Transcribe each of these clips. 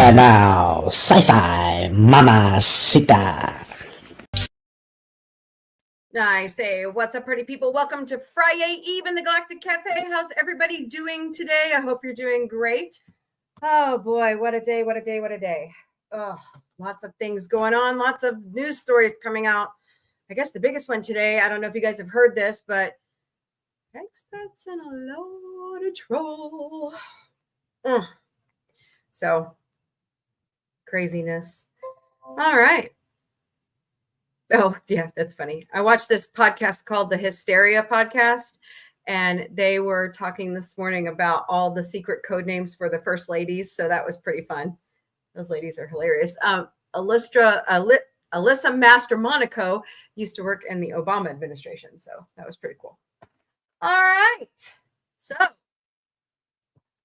And now, sci-fi mamacita. I say, what's up, pretty people? Welcome to Friday Eve in the Galactic Café. How's everybody doing today? I hope you're doing great. Oh boy, what a day, what a day, what a day. Oh, lots of things going on, lots of news stories coming out. I guess the biggest one today, I don't know if you guys have heard this, but expats in a load of trouble. So, craziness. All right. Oh, yeah, that's funny. I watched this podcast called the Hysteria Podcast, and they were talking this morning about all the secret code names for the first ladies. So that was pretty fun. Those ladies are hilarious. Alyssa Master-Monaco used to work in the Obama administration. So that was pretty cool. All right. So tell me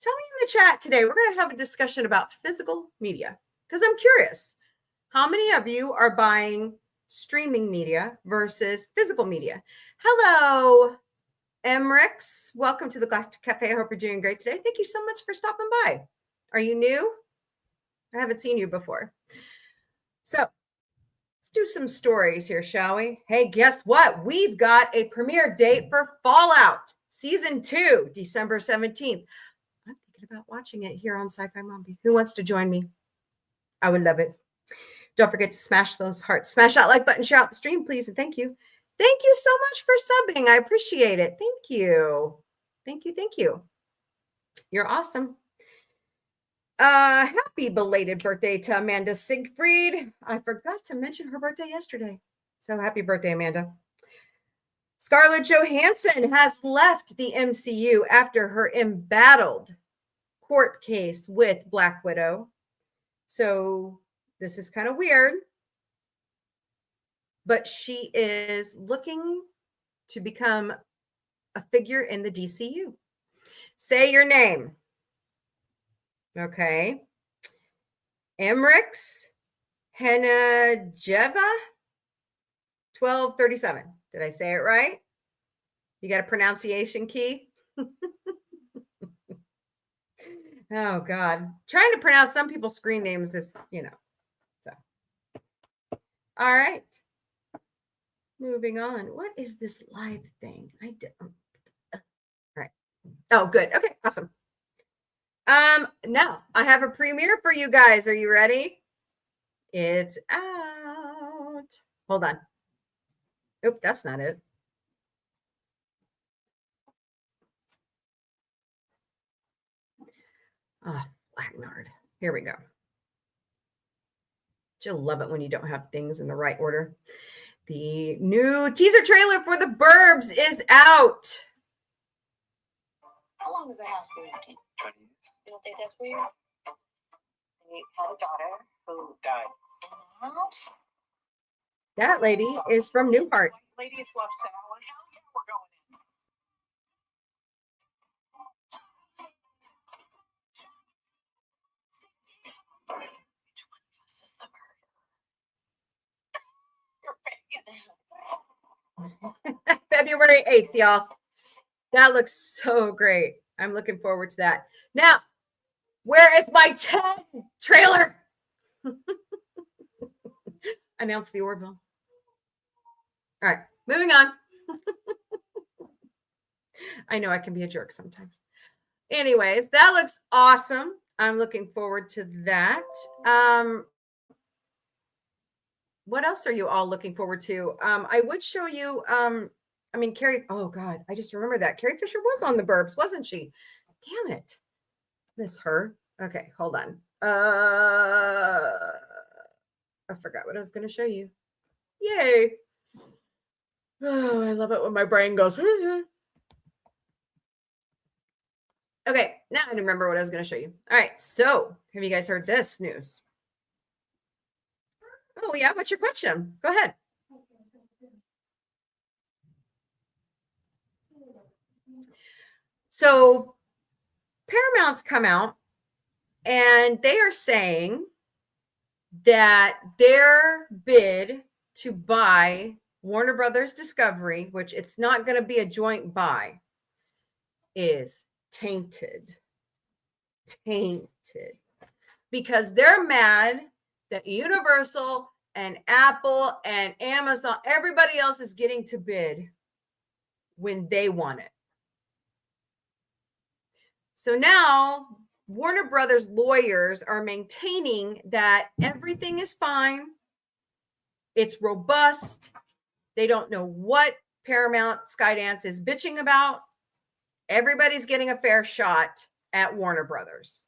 in the chat today, we're going to have a discussion about physical media because I'm curious. How many of you are buying streaming media versus physical media? Hello, Emrix. Welcome to the Galactic Cafe. I hope you're doing great today. Thank you so much for stopping by. Are you new? I haven't seen you before. So let's do some stories here, shall we? Hey, guess what? We've got a premiere date for Fallout Season 2, December 17th. I'm thinking about watching it here on Sci-Fi Mombie. Who wants to join me? I would love it. Don't forget to smash those hearts. Smash that like button, share out the stream, please. And thank you. Thank you so much for subbing. I appreciate it. Thank you. Thank you. Thank you. You're awesome. Happy belated birthday to Amanda Siegfried. I forgot to mention her birthday yesterday. So happy birthday, Amanda. Scarlett Johansson has left the MCU after her embattled court case with Black Widow. So this is kind of weird, but she is looking to become a figure in the DCU. Say your name. Okay. Emrix Henajeva 1237. Did I say it right? You got a pronunciation key? Oh, God. Trying to pronounce some people's screen names is, so. All right. Moving on. What is this live thing? I don't. All right. Oh, good. Okay, awesome. Now I have a premiere for you guys. Are you ready? It's out. Hold on. Oop, that's not it. Oh, Blacknard. Here we go. You'll love it when you don't have things in the right order. The new teaser trailer for The Burbs is out. How long has the house been empty? 20 years. You don't think that's weird? They had a daughter who died in the house. That lady is from Newhart. Ladies love salad. Hell yeah, we're going in. Which one of us is the murderer? Your face. February 8th, y'all. That looks so great. I'm looking forward to that. Now, where is my 10 trailer? Announce the Orville. All right, moving on. I know I can be a jerk sometimes. Anyways, that looks awesome. I'm looking forward to that. What else are you all looking forward to? I would show you, Carrie, oh God, I just remember that. Carrie Fisher was on The Burbs, wasn't she? Damn it. Miss her. Okay, hold on. I forgot what I was going to show you. Yay. Oh, I love it when my brain goes. Okay, now I remember what I was going to show you. All right, so have you guys heard this news? Oh, yeah, what's your question? Go ahead. So Paramount's come out and they are saying that their bid to buy Warner Brothers Discovery, which it's not going to be a joint buy, is tainted. because they're mad that Universal and Apple and Amazon, everybody else is getting to bid when they want it. So now Warner Brothers lawyers are maintaining that everything is fine. It's robust. They don't know what Paramount Skydance is bitching about. Everybody's getting a fair shot at Warner Brothers.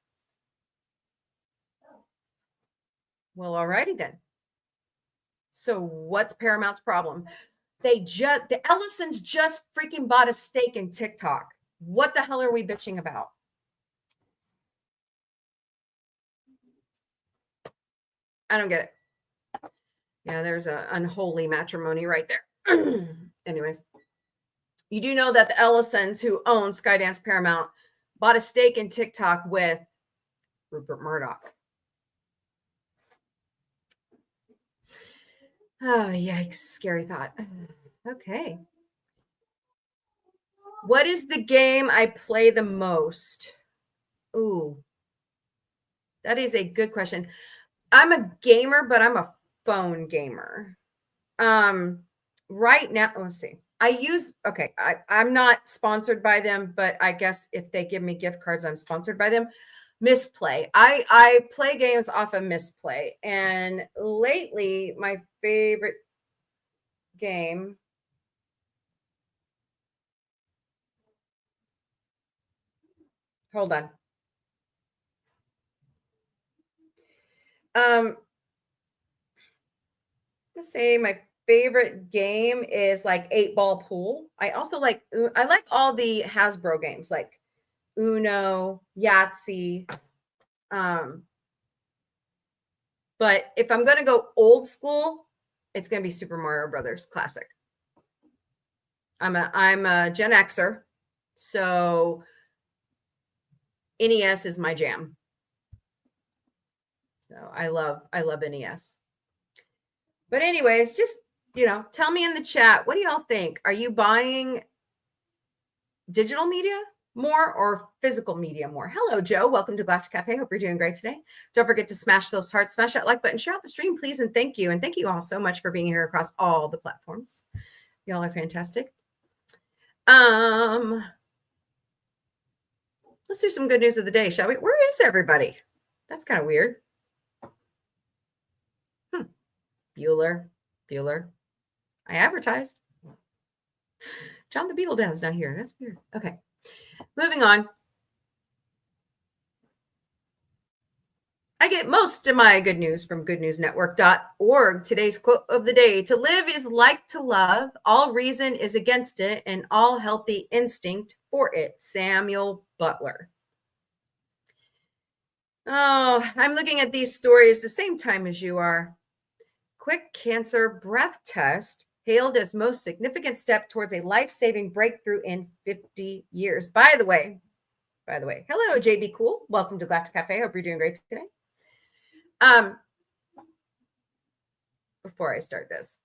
Well, alrighty then. So what's Paramount's problem? The Ellisons just freaking bought a stake in TikTok. What the hell are we bitching about? I don't get it. Yeah, there's an unholy matrimony right there. Anyways, you do know that the Ellisons, who own Skydance Paramount, bought a stake in TikTok with Rupert Murdoch. Oh, yikes. Scary thought. Okay. What is the game I play the most? Ooh, that is a good question. I'm a gamer, but I'm a phone gamer. Right now, let's see. I'm not sponsored by them, but I guess if they give me gift cards, I'm sponsored by them. Misplay. I play games off of Misplay. And lately, my favorite game. Hold on. Let's say my favorite game is like 8-ball pool. I like all the Hasbro games like Uno, Yahtzee. But if I'm going to go old school, it's going to be Super Mario Brothers Classic. I'm a Gen Xer, so NES is my jam. So I love NES. But anyways, just, tell me in the chat, what do y'all think? Are you buying digital media more or physical media more? Hello, Joe. Welcome to Galactic Café. Hope you're doing great today. Don't forget to smash those hearts, smash that like button, share out the stream, please, and thank you. And thank you all so much for being here across all the platforms. Y'all are fantastic. Let's do some good news of the day, shall we? Where is everybody? That's kind of weird. Bueller. I advertised. John the Beagle Dad's not here. That's weird. Okay. Moving on. I get most of my good news from goodnewsnetwork.org. Today's quote of the day: to live is like to love. All reason is against it, and all healthy instinct for it. Samuel Butler. Oh, I'm looking at these stories the same time as you are. Quick cancer breath test hailed as most significant step towards a life-saving breakthrough in 50 years. By the way, hello, JB Cool. Welcome to Galactic Café. Hope you're doing great today. Before I start this,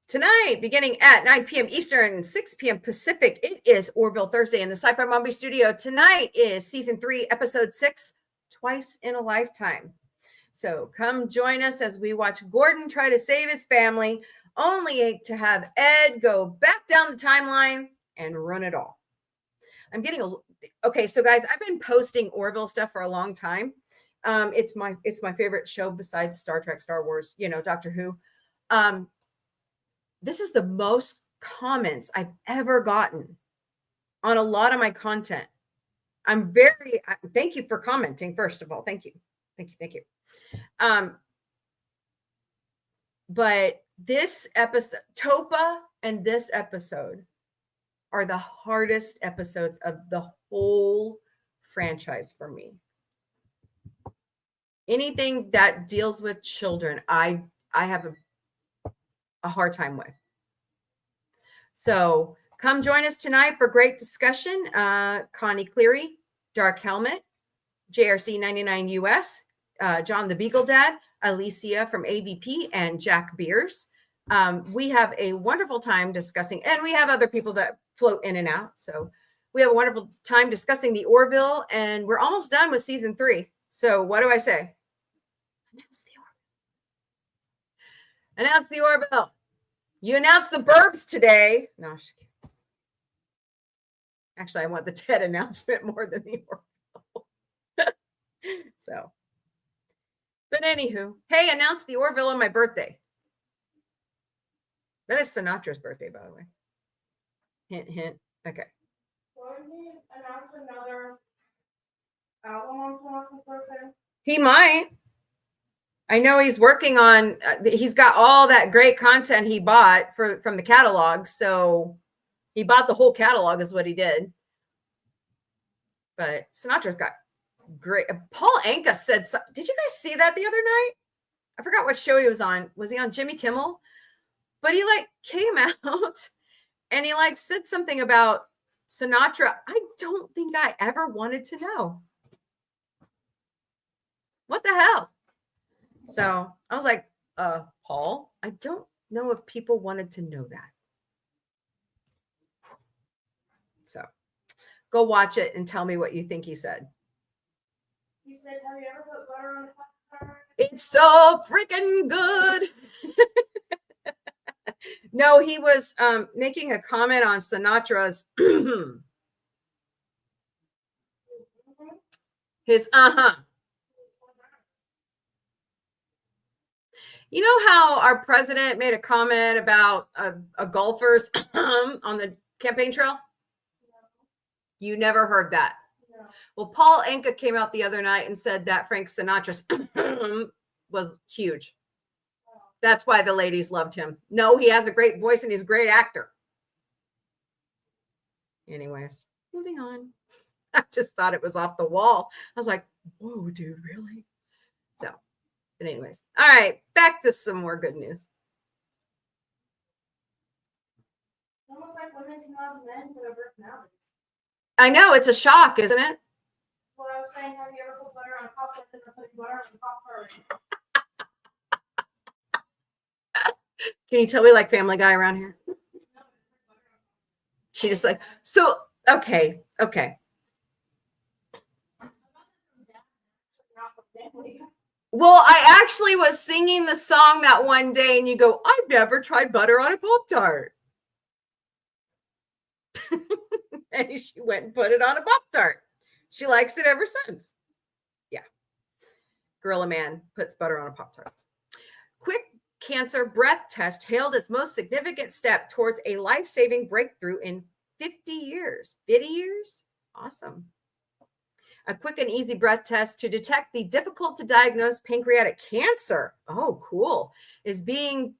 tonight, beginning at 9 p.m. Eastern, 6 p.m. Pacific, it is Orville Thursday in the Sci-Fi Mombie studio. Tonight is season 3, episode 6, Twice in a Lifetime. So come join us as we watch Gordon try to save his family, only to have Ed go back down the timeline and run it all. Okay, so guys, I've been posting Orville stuff for a long time. It's my favorite show besides Star Trek, Star Wars, Doctor Who. This is the most comments I've ever gotten on a lot of my content. Thank you for commenting, first of all. Thank you. But this episode, Topa and this episode are the hardest episodes of the whole franchise for me. Anything that deals with children, I have a hard time with. So come join us tonight for great discussion. Connie Cleary, Dark Helmet, JRC 99 US, John the Beagle Dad, Alicia from AVP, and Jack Beers. We have a wonderful time discussing, and we have other people that float in and out. So We have a wonderful time discussing the Orville, and we're almost done with season 3. So what do I say? Announce the Orville. You announced the Burbs today. No, actually, I want the Ted announcement more than the Orville. So, but anywho, hey, announce the Orville on my birthday. That is Sinatra's birthday, by the way. Hint, hint. Okay. Will he announce another album on Sinatra's birthday? He might. I know he's working on, he's got all that great content he bought from the catalog. So he bought the whole catalog is what he did. But Sinatra's got great. Paul Anka said, did you guys see that the other night? I forgot what show he was on. Was he on Jimmy Kimmel? But he like came out and he like said something about Sinatra. I don't think I ever wanted to know. What the hell? So I was like, Paul, I don't know if people wanted to know that. So go watch it and tell me what you think he said. He said, have you ever put butter on a Pop-Tart? It's so freaking good. No, he was making a comment on Sinatra's his You know how our president made a comment about a golfers on the campaign trail? You never heard that. No. Well, Paul Anka came out the other night and said that Frank Sinatra's was huge. That's why the ladies loved him. No, he has a great voice and he's a great actor. Anyways, moving on. I just thought it was off the wall. I was like, whoa, dude, really? So, but anyways. All right, back to some more good news. It's almost like women can love men for their personalities. I know, it's a shock, isn't it? Well, I was saying, have you ever put butter on a Pop-Tart and put butter on a Pop-Tart? Can you tell we like Family Guy around here? She just like, so, okay. Well, I actually was singing the song that one day and you go, I've never tried butter on a Pop-Tart. And she went and put it on a Pop-Tart. She likes it ever since. Yeah. Gorilla Man puts butter on a Pop-Tart. Quick cancer breath test hailed as most significant step towards a life-saving breakthrough in 50 years. 50 years? Awesome. A quick and easy breath test to detect the difficult to diagnose pancreatic cancer. Oh, cool. Is being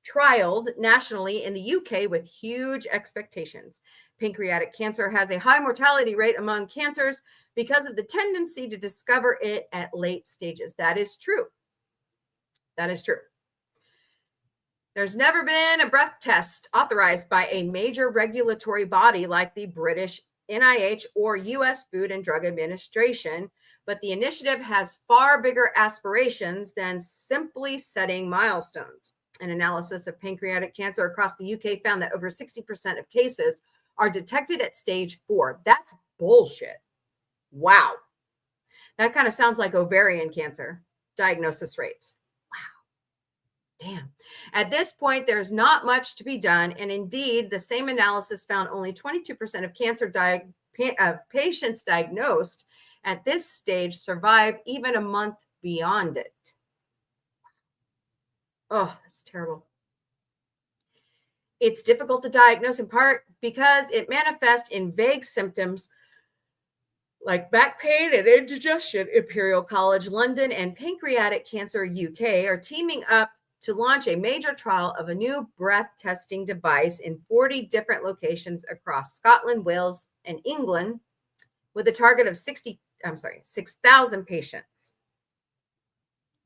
trialed nationally in the UK with huge expectations. Pancreatic cancer has a high mortality rate among cancers because of the tendency to discover it at late stages. That is true. That is true. There's never been a breath test authorized by a major regulatory body like the British NIH or U.S. Food and Drug Administration, but the initiative has far bigger aspirations than simply setting milestones. An analysis of pancreatic cancer across the UK found that over 60% of cases are detected at stage 4. That's bullshit. Wow. That kind of sounds like ovarian cancer diagnosis rates. Damn. At this point, there's not much to be done. And indeed, the same analysis found only 22% of cancer patients diagnosed at this stage survive even a month beyond it. Oh, that's terrible. It's difficult to diagnose in part because it manifests in vague symptoms like back pain and indigestion. Imperial College London and Pancreatic Cancer UK are teaming up to launch a major trial of a new breath testing device in 40 different locations across Scotland, Wales, and England with a target of 6,000 patients.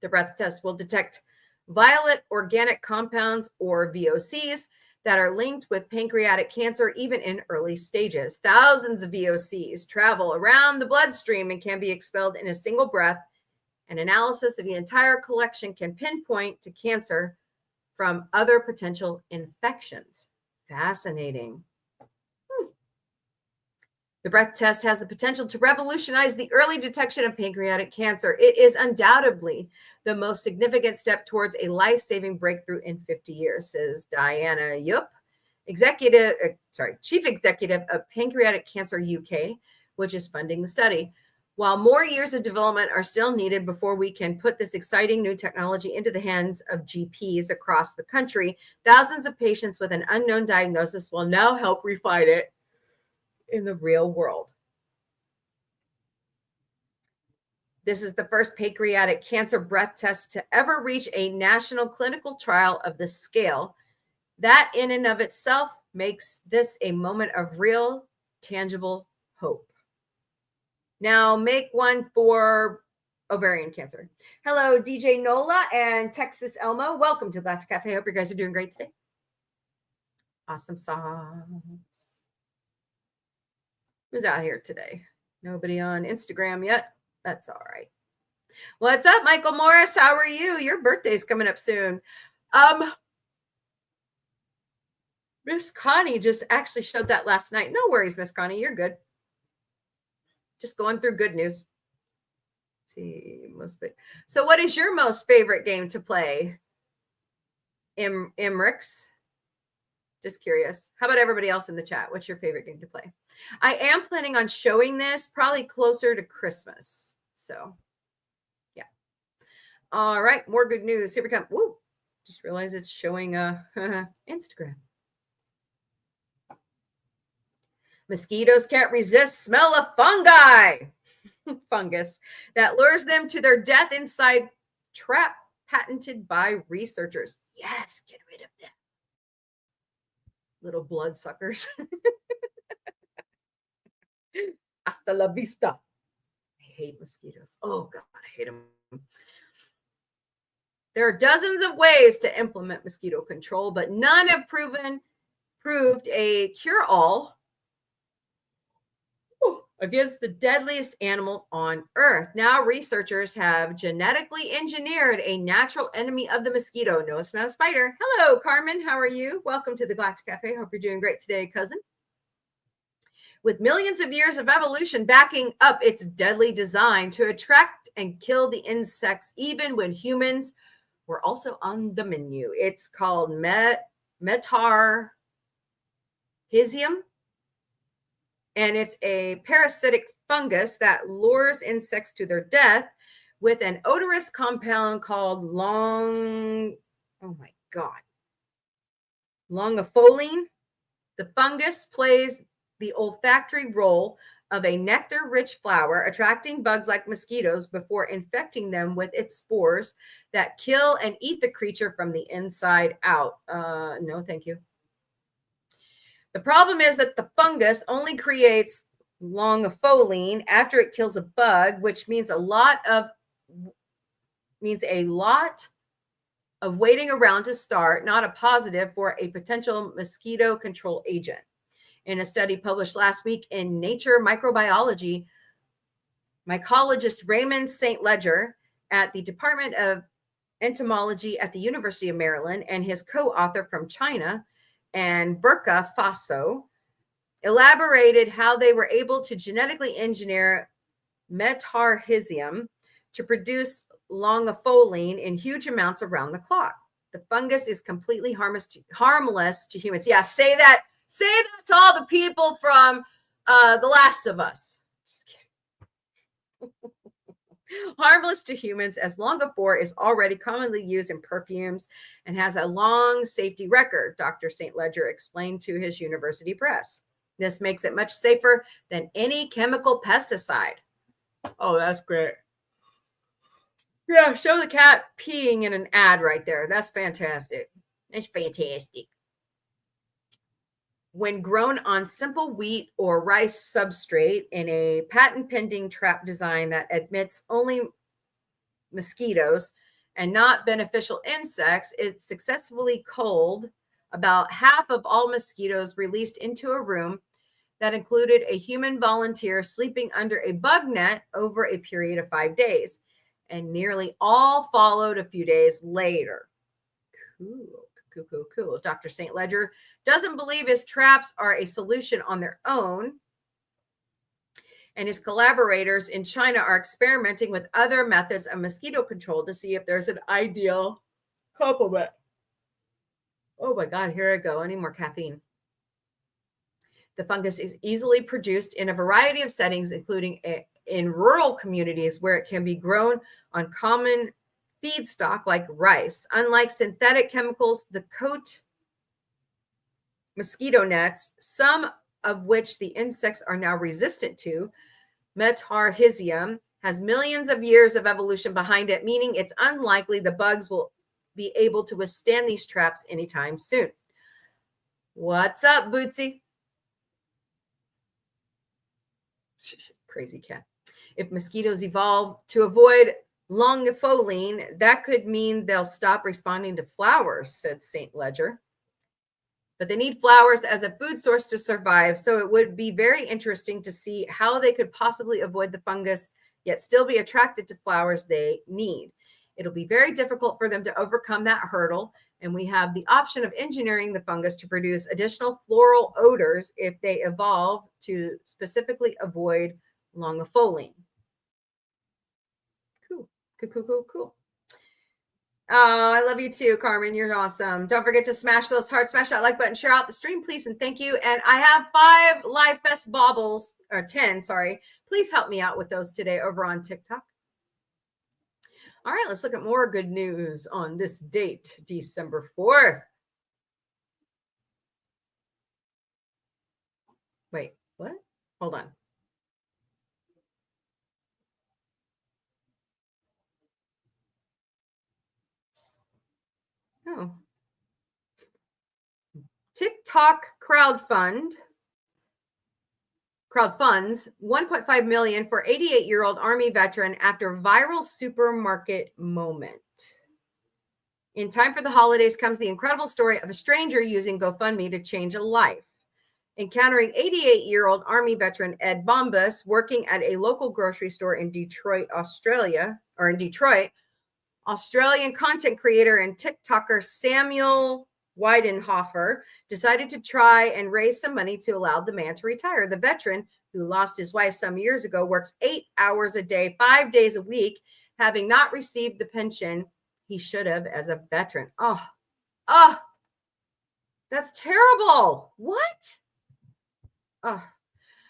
The breath test will detect violent organic compounds or VOCs that are linked with pancreatic cancer even in early stages. Thousands of VOCs travel around the bloodstream and can be expelled in a single breath. An analysis of the entire collection can pinpoint to cancer from other potential infections. Fascinating. The breath test has the potential to revolutionize the early detection of pancreatic cancer. It is undoubtedly the most significant step towards a life-saving breakthrough in 50 years, says Diana Yup, Chief Executive of Pancreatic Cancer UK, which is funding the study. While more years of development are still needed before we can put this exciting new technology into the hands of GPs across the country, thousands of patients with an unknown diagnosis will now help refine it in the real world. This is the first pancreatic cancer breath test to ever reach a national clinical trial of this scale. That in and of itself makes this a moment of real, tangible hope. Now make one for ovarian cancer. Hello, DJ Nola and Texas Elmo. Welcome to Galactic Cafe. Hope you guys are doing great today. Awesome sauce. Who's out here today? Nobody on Instagram yet? That's all right. What's up, Michael Morris? How are you? Your birthday's coming up soon. Miss Connie just actually showed that last night. No worries, Miss Connie. You're good. Just going through good news. Let's see, so what is your most favorite game to play? Imrix? Just curious. How about everybody else in the chat? What's your favorite game to play? I am planning on showing this probably closer to Christmas. So, yeah. All right. More good news. Here we come. Woo. Just realized it's showing Instagram. Mosquitoes can't resist smell of fungus that lures them to their death inside trap patented by researchers. Yes, get rid of them. Little bloodsuckers. Hasta la vista. I hate mosquitoes. Oh, God, I hate them. There are dozens of ways to implement mosquito control, but none have proved a cure-all against the deadliest animal on Earth. Now, researchers have genetically engineered a natural enemy of the mosquito. No, it's not a spider. Hello, Carmen. How are you? Welcome to the Galactic Cafe. Hope you're doing great today, cousin. With millions of years of evolution backing up its deadly design to attract and kill the insects, even when humans were also on the menu. It's called metarhizium. And it's a parasitic fungus that lures insects to their death with an odorous compound called longofoline. The fungus plays the olfactory role of a nectar-rich flower, attracting bugs like mosquitoes before infecting them with its spores that kill and eat the creature from the inside out. No, thank you. The problem is that the fungus only creates longofoline after it kills a bug, which means a lot of waiting around to start, not a positive for a potential mosquito control agent. In a study published last week in Nature Microbiology, mycologist Raymond St. Ledger at the Department of Entomology at the University of Maryland and his co-author from China, and Burka Faso, elaborated how they were able to genetically engineer metarhizium to produce longofoline in huge amounts around the clock. The fungus is completely harmless to humans. Yeah, say that to all the people from The Last of Us. Just kidding. Harmless to humans, as longophore is already commonly used in perfumes and has a long safety record, Dr. St. Ledger explained to his university press. This makes it much safer than any chemical pesticide. Oh, that's great. Yeah, show the cat peeing in an ad right there. That's fantastic. It's fantastic. When grown on simple wheat or rice substrate in a patent-pending trap design that admits only mosquitoes and not beneficial insects, it successfully culled about half of all mosquitoes released into a room that included a human volunteer sleeping under a bug net over a period of 5 days, and nearly all followed a few days later. Cool. Dr. St. Ledger doesn't believe his traps are a solution on their own. and his collaborators in China are experimenting with other methods of mosquito control to see if there's an ideal complement. Oh my God, here I go. I need more caffeine. The fungus is easily produced in a variety of settings, including in rural communities where it can be grown on common feedstock like rice. Unlike synthetic chemicals, the coat mosquito nets, some of which the insects are now resistant to, Metarhizium, has millions of years of evolution behind it, meaning it's unlikely the bugs will be able to withstand these traps anytime soon. What's up, Bootsy? Crazy cat. If mosquitoes evolve to avoid longifoline, that could mean they'll stop responding to flowers, said St. Ledger. But they need flowers as a food source to survive, so it would be very interesting to see how they could possibly avoid the fungus, yet still be attracted to flowers they need. It'll be very difficult for them to overcome that hurdle, and we have the option of engineering the fungus to produce additional floral odors if they evolve to specifically avoid longifoline. Cool, cool, cool, cool, cool. Oh, I love you too, Carmen. You're awesome. Don't forget to smash those hearts, smash that like button, share out the stream, please, and thank you. And I have 5 Live Fest baubles, or 10, sorry. Please help me out with those today over on TikTok. All right, let's look at more good news on this date, December 4th. Wait, what? Hold on. Oh. TikTok crowdfunds 1.5 million for 88-year-old Army veteran after viral supermarket moment. In time for the holidays comes the incredible story of a stranger using GoFundMe to change a life. Encountering 88-year-old Army veteran Ed Bombas working at a local grocery store in Detroit, Australian content creator and TikToker Samuel Weidenhofer decided to try and raise some money to allow the man to retire. The veteran, who lost his wife some years ago, works 8 hours a day, 5 days a week, having not received the pension he should have as a veteran. Oh, that's terrible. What? Oh,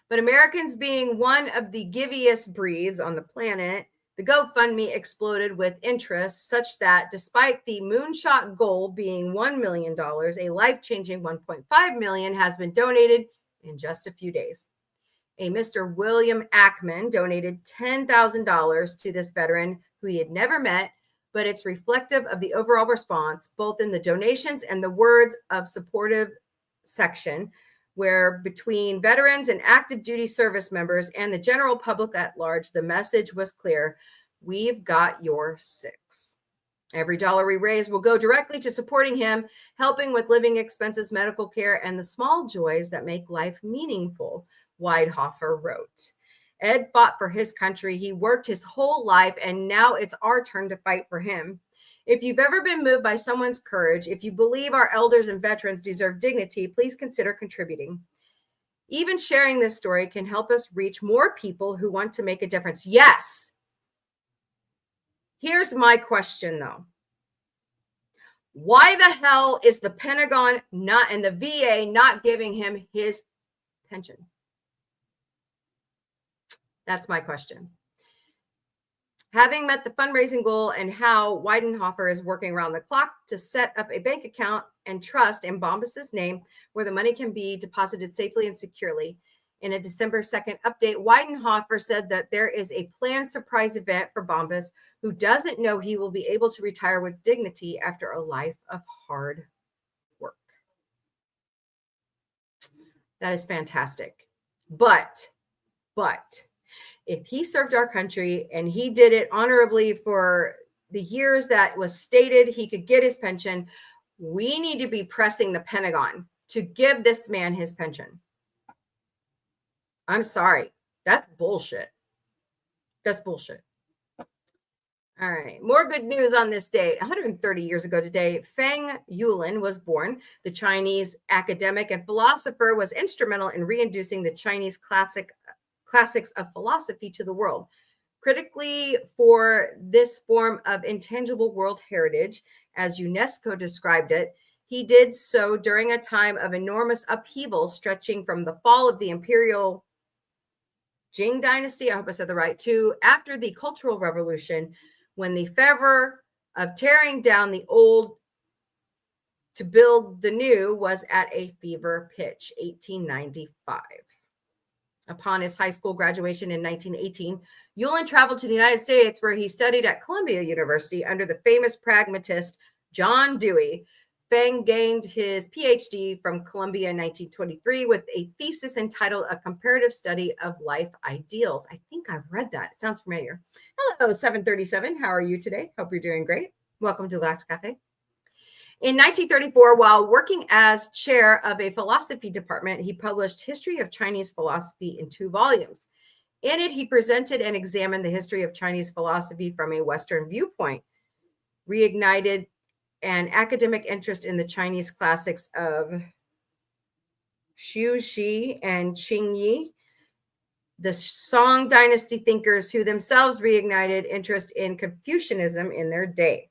but Americans being one of the giviest breeds on the planet, the GoFundMe exploded with interest such that despite the moonshot goal being $1 million, a life-changing $1.5 million has been donated in just a few days. A Mr. William Ackman donated $10,000 to this veteran who he had never met, but it's reflective of the overall response, both in the donations and the words of supportive section, where between veterans and active duty service members and the general public at large, the message was clear: we've got your six. Every dollar we raise will go directly to supporting him, helping with living expenses, medical care, and the small joys that make life meaningful, Weidhofer wrote. Ed fought for his country. He worked his whole life, and now it's our turn to fight for him. If you've ever been moved by someone's courage, if you believe our elders and veterans deserve dignity, please consider contributing. Even sharing this story can help us reach more people who want to make a difference. Yes. Here's my question, though. Why the hell is the Pentagon not and the VA not giving him his pension? That's my question. Having met the fundraising goal and how Weidenhofer is working around the clock to set up a bank account and trust in Bombas's name where the money can be deposited safely and securely. In a December 2nd update, Weidenhofer said that there is a planned surprise event for Bombas, who doesn't know he will be able to retire with dignity after a life of hard work. That is fantastic. But if he served our country and he did it honorably for the years that was stated he could get his pension, we need to be pressing the Pentagon to give this man his pension. I'm sorry. That's bullshit. That's bullshit. All right. More good news on this date. 130 years ago today, Feng Yulin was born. The Chinese academic and philosopher was instrumental in reintroducing the Chinese classic classics of philosophy to the world. Critically for this form of intangible world heritage, as UNESCO described it, he did so during a time of enormous upheaval stretching from the fall of the imperial Jing dynasty, I hope I said the right, to after the Cultural Revolution, when the fervor of tearing down the old to build the new was at a fever pitch, 1895. Upon his high school graduation in 1918, Yulin traveled to the United States, where he studied at Columbia University under the famous pragmatist John Dewey. Feng gained his PhD from Columbia in 1923 with a thesis entitled A Comparative Study of Life Ideals. I think I've read that. It sounds familiar. Hello, 737. How are you today? Hope you're doing great. Welcome to Galactic Café. In 1934, while working as chair of a philosophy department, he published History of Chinese Philosophy in 2 volumes. In it, he presented and examined the history of Chinese philosophy from a Western viewpoint, reignited an academic interest in the Chinese classics of Xu Shi and Qing Yi, the Song dynasty thinkers who themselves reignited interest in Confucianism in their day.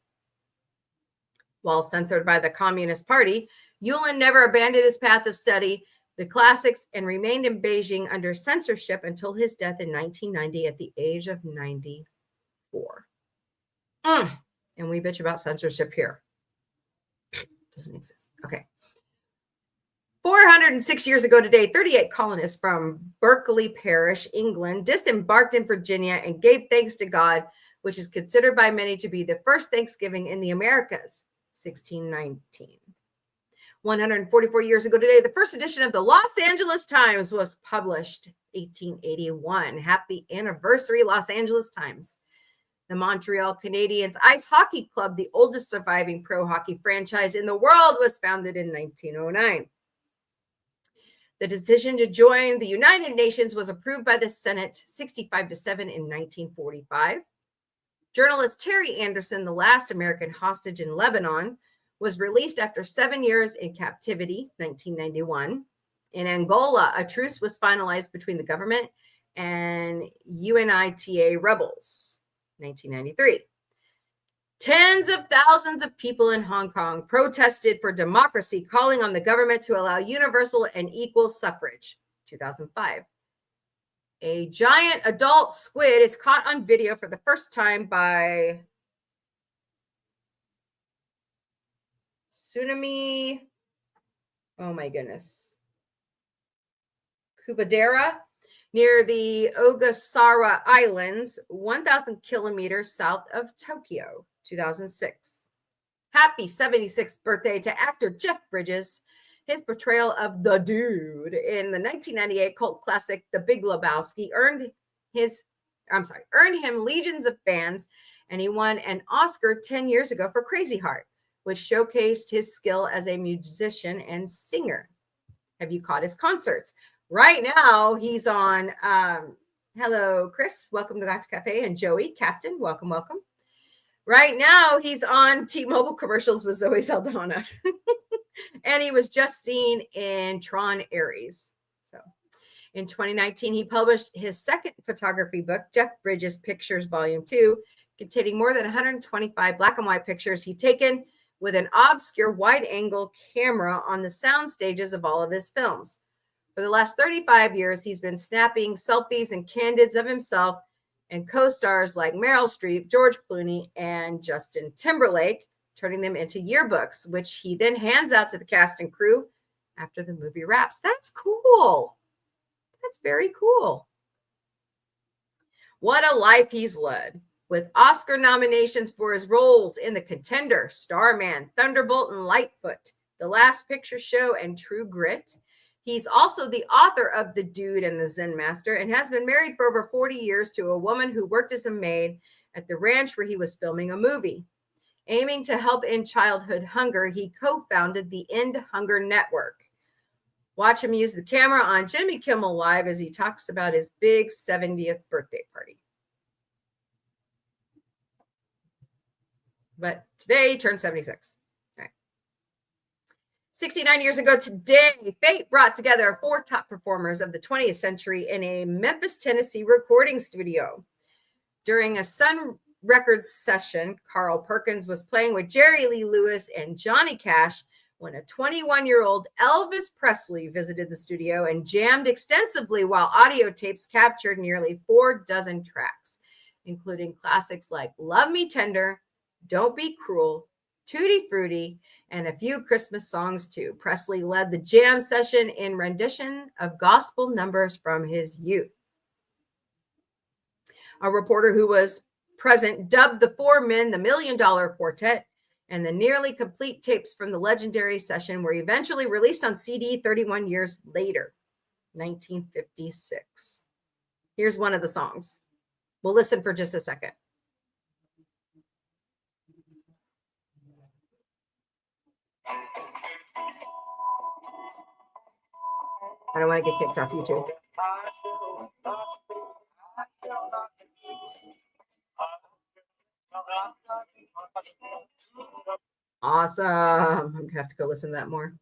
While censored by the Communist Party, Yulin never abandoned his path of study, the classics, and remained in Beijing under censorship until his death in 1990 at the age of 94. And we bitch about censorship here. Doesn't exist. Okay. 406 years ago today, 38 colonists from Berkeley Parish, England, disembarked in Virginia and gave thanks to God, which is considered by many to be the first Thanksgiving in the Americas. 1619. 144 years ago today, the first edition of the Los Angeles Times was published. 1881. Happy anniversary, Los Angeles Times. The Montreal Canadiens Ice Hockey Club, the oldest surviving pro hockey franchise in the world, was founded in 1909. The decision to join the United Nations was approved by the Senate 65-7 in 1945. Journalist Terry Anderson, the last American hostage in Lebanon, was released after 7 years in captivity, 1991. In Angola, a truce was finalized between the government and UNITA rebels, 1993. Tens of thousands of people in Hong Kong protested for democracy, calling on the government to allow universal and equal suffrage, 2005. A giant adult squid is caught on video for the first time by Tsunami. Oh my goodness. Kubadera near the Ogasawara Islands, 1,000 kilometers south of Tokyo, 2006. Happy 76th birthday to actor Jeff Bridges. His portrayal of the dude in the 1998 cult classic The Big Lebowski earned him legions of fans, and he won an Oscar 10 years ago for Crazy Heart, which showcased his skill as a musician and singer. Have you caught his concerts? Right now, he's on, hello, Chris, welcome to Galactic Café, and Joey, Captain, welcome, welcome. Right now, he's on T-Mobile commercials with Zoe Saldana. And he was just seen in Tron Ares. So in 2019, he published his second photography book, Jeff Bridges Pictures Volume 2, containing more than 125 black and white pictures he'd taken with an obscure wide-angle camera on the sound stages of all of his films. For the last 35 years, he's been snapping selfies and candids of himself and co-stars like Meryl Streep, George Clooney, and Justin Timberlake, turning them into yearbooks, which he then hands out to the cast and crew after the movie wraps. That's cool. That's very cool. What a life he's led. With Oscar nominations for his roles in The Contender, Starman, Thunderbolt, and Lightfoot, The Last Picture Show, and True Grit. He's also the author of The Dude and the Zen Master and has been married for over 40 years to a woman who worked as a maid at the ranch where he was filming a movie. Aiming to help end childhood hunger, he co-founded the End Hunger Network. Watch him use the camera on Jimmy Kimmel Live as he talks about his big 70th birthday party. But today he turned 76. All right. 69 years ago today, fate brought together 4 top performers of the 20th century in a Memphis, Tennessee recording studio. During a Sun Records session, Carl Perkins was playing with Jerry Lee Lewis and Johnny Cash when a 21-year-old Elvis Presley visited the studio and jammed extensively while audio tapes captured nearly 4 dozen tracks, including classics like Love Me Tender, Don't Be Cruel, Tutti Frutti, and a few Christmas songs too. Presley led the jam session in rendition of gospel numbers from his youth. A reporter who was present dubbed the 4 men the $1 Million Quartet, and the nearly complete tapes from the legendary session were eventually released on CD 31 years later, 1956. Here's one of the songs. We'll listen for just a second. I don't want to get kicked off YouTube. Awesome. I'm going to have to go listen to that more.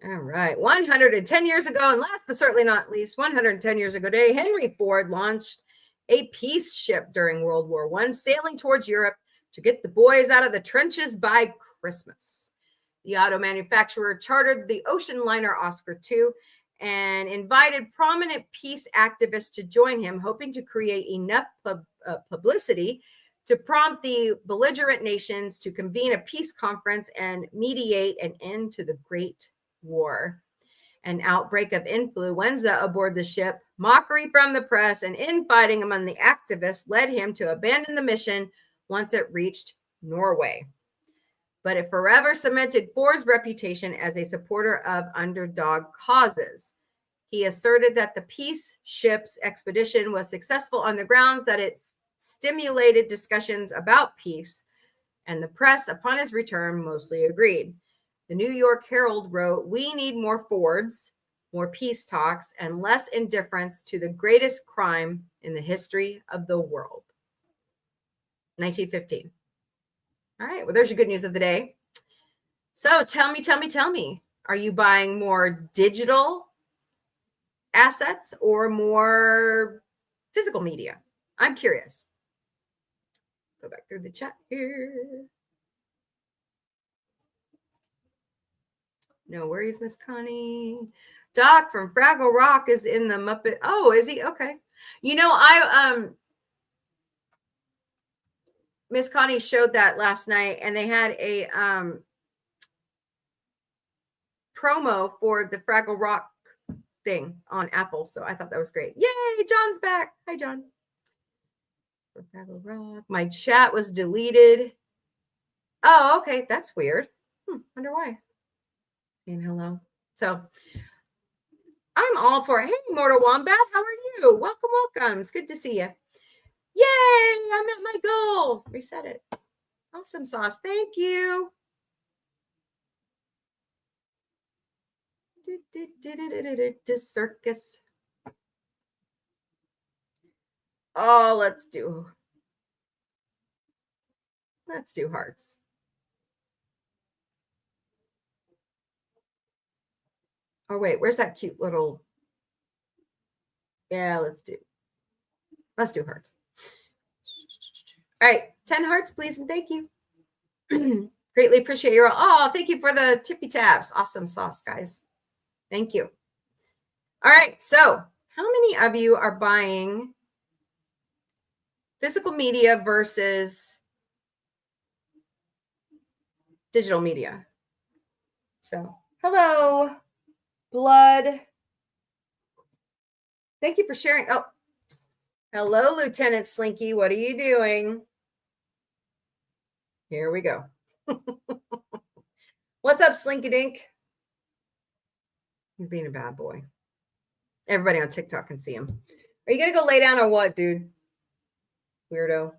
All right. 110 years ago, and last but certainly not least, 110 years ago today, Henry Ford launched a peace ship during World War I, sailing towards Europe to get the boys out of the trenches by Christmas. The auto manufacturer chartered the ocean liner Oscar II and invited prominent peace activists to join him, hoping to create enough publicity to prompt the belligerent nations to convene a peace conference and mediate an end to the Great War. An outbreak of influenza aboard the ship, mockery from the press, and infighting among the activists led him to abandon the mission once it reached Norway. But it forever cemented Ford's reputation as a supporter of underdog causes. He asserted that the peace ship's expedition was successful on the grounds that it stimulated discussions about peace, and the press, upon his return, mostly agreed. The New York Herald wrote, "We need more Fords, more peace talks, and less indifference to the greatest crime in the history of the world." 1915. All right, well, there's your good news of the day. So tell me, are you buying more digital assets or more physical media? I'm curious. Go back through the chat here. No worries, Miss Connie. Doc from Fraggle Rock is in the Muppet. Oh, is he? Okay. You know, Miss Connie showed that last night, and they had a promo for the Fraggle Rock thing on Apple. So I thought that was great. Yay, John's back. Hi, John. For Fraggle Rock. My chat was deleted. Oh, okay. That's weird. Wonder why. And hello. So I'm all for, hey, Mortal Wombat, how are you? Welcome. It's good to see you. Yay, I'm at my goal. Reset it. Awesome sauce. Thank you. Circus. Oh, let's do hearts. Oh, wait, where's that cute little? Yeah, let's do hearts. All right, 10 hearts, please, and thank you. Greatly appreciate your. Oh, thank you for the tippy taps. Awesome sauce, guys. Thank you. All right, so how many of you are buying physical media versus digital media? So, hello, Blood. Thank you for sharing. Oh, hello, Lieutenant Slinky. What are you doing? Here we go. What's up, Slinky Dink? He's being a bad boy. Everybody on TikTok can see him. Are you going to go lay down or what, dude? Weirdo.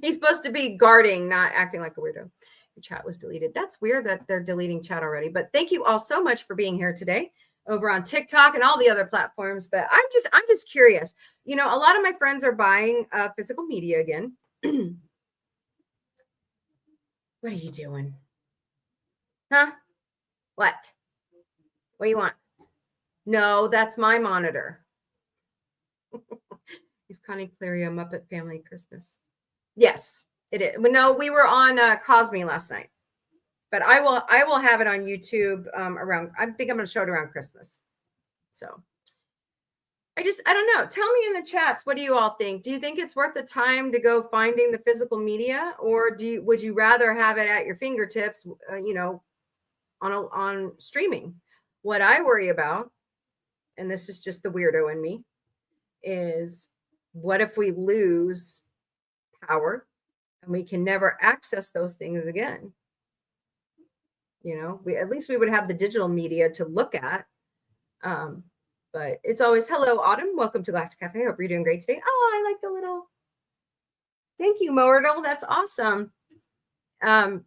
He's supposed to be guarding, not acting like a weirdo. The chat was deleted. That's weird that they're deleting chat already. But thank you all so much for being here today over on TikTok and all the other platforms. But I'm just curious. You know, a lot of my friends are buying physical media again. What are you doing? Huh? What? What do you want? No, that's my monitor. Is Connie Cleary a Muppet Family Christmas? Yes, it is. But no, we were on Cosme last night. But I will have it on YouTube around. I think I'm going to show it around Christmas. So I don't know. Tell me in the chats, what do you all think? Do you think it's worth the time to go finding the physical media, or would you rather have it at your fingertips, on streaming? What I worry about, and this is just the weirdo in me, is what if we lose power and we can never access those things again? At least we would have the digital media to look at. But it's always, hello, Autumn. Welcome to Galactic Cafe. Hope you're doing great today. Oh, I like the little, thank you, Myrtle. That's awesome. I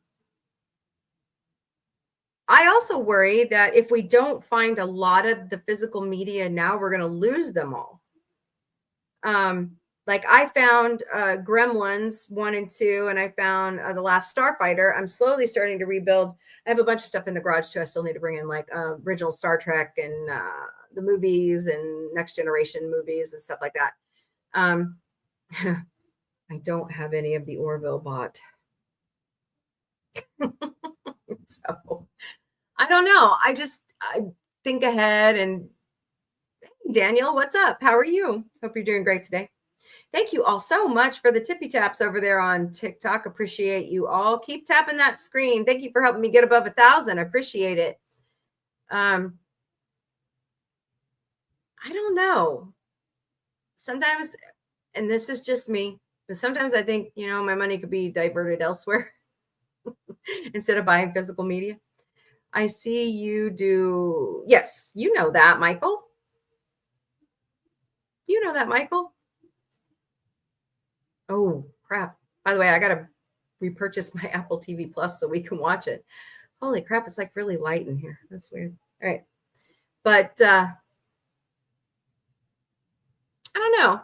also worry that if we don't find a lot of the physical media now, we're going to lose them all. Like I found Gremlins 1 and 2, and I found The Last Starfighter. I'm slowly starting to rebuild. I have a bunch of stuff in the garage too. I still need to bring in like original Star Trek and the movies and Next Generation movies and stuff like that. I don't have any of the Orville bought. So I don't know. I think ahead. And hey, Daniel, what's up? How are you? Hope you're doing great today. Thank you all so much for the tippy taps over there on TikTok. Appreciate you all. Keep tapping that screen. Thank you for helping me get above 1,000. I appreciate it. I don't know. Sometimes, and this is just me, but sometimes I think, my money could be diverted elsewhere instead of buying physical media. I see you do. Yes, you know that, Michael. You know that, Michael. Oh, crap. By the way, I got to repurchase my Apple TV Plus so we can watch it. Holy crap. It's like really light in here. That's weird. All right. But I don't know.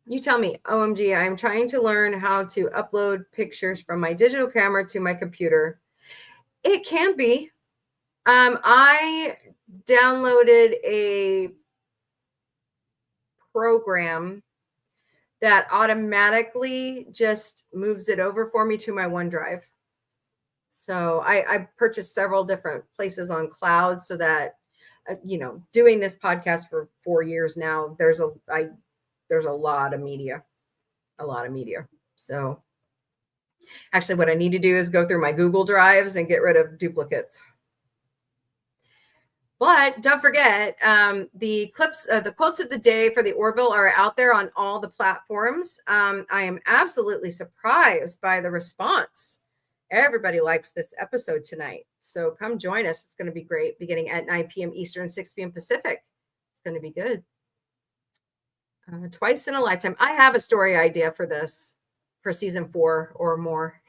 You tell me. OMG, I'm trying to learn how to upload pictures from my digital camera to my computer. It can be. I downloaded a program that automatically just moves it over for me to my OneDrive. So I purchased several different places on cloud so that, doing this podcast for 4 years now, there's a lot of media, So actually what I need to do is go through my Google Drives and get rid of duplicates. But don't forget, the clips, the quotes of the day for the Orville are out there on all the platforms. I am absolutely surprised by the response. Everybody likes this episode tonight. So come join us. It's going to be great, beginning at 9 p.m. Eastern, 6 p.m. Pacific. It's going to be good. Twice in a lifetime. I have a story idea for this, for season 4 or more.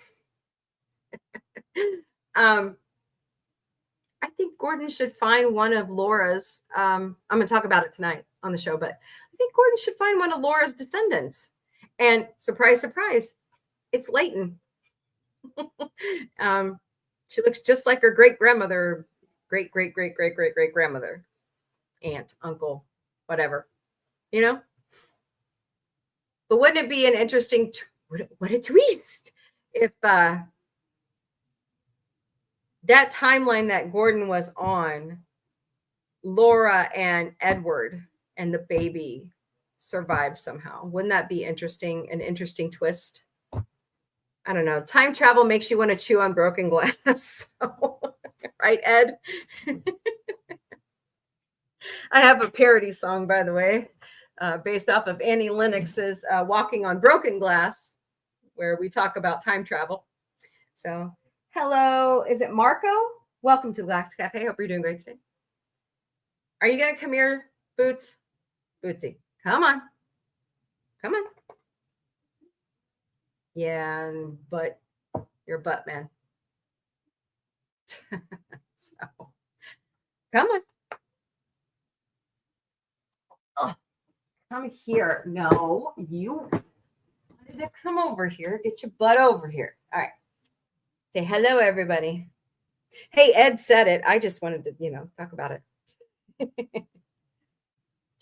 I think Gordon should find one of Laura's, I'm going to talk about it tonight on the show, but I think Gordon should find one of Laura's defendants. And surprise, surprise, it's Leighton. She looks just like her great-grandmother, great-great-great-great-great-great-grandmother, aunt, uncle, whatever, But wouldn't it be an interesting, what a twist, if that timeline that Gordon was on, Laura and Edward and the baby survived somehow. Wouldn't that be interesting? An interesting twist? I don't know. Time travel makes you want to chew on broken glass. So, right, Ed? I have a parody song, by the way, based off of Annie Lennox's Walking on Broken Glass, where we talk about time travel. So hello, is it Marco? Welcome to Galactic Cafe. Hope you're doing great today. Are you going to come here, Boots? Bootsy, come on. Come on. Yeah, but your butt, man. So, come on. Oh, come here. No, you wanted to come over here. Get your butt over here. All right. Say hello, everybody. Hey, Ed said it. I just wanted to, talk about it.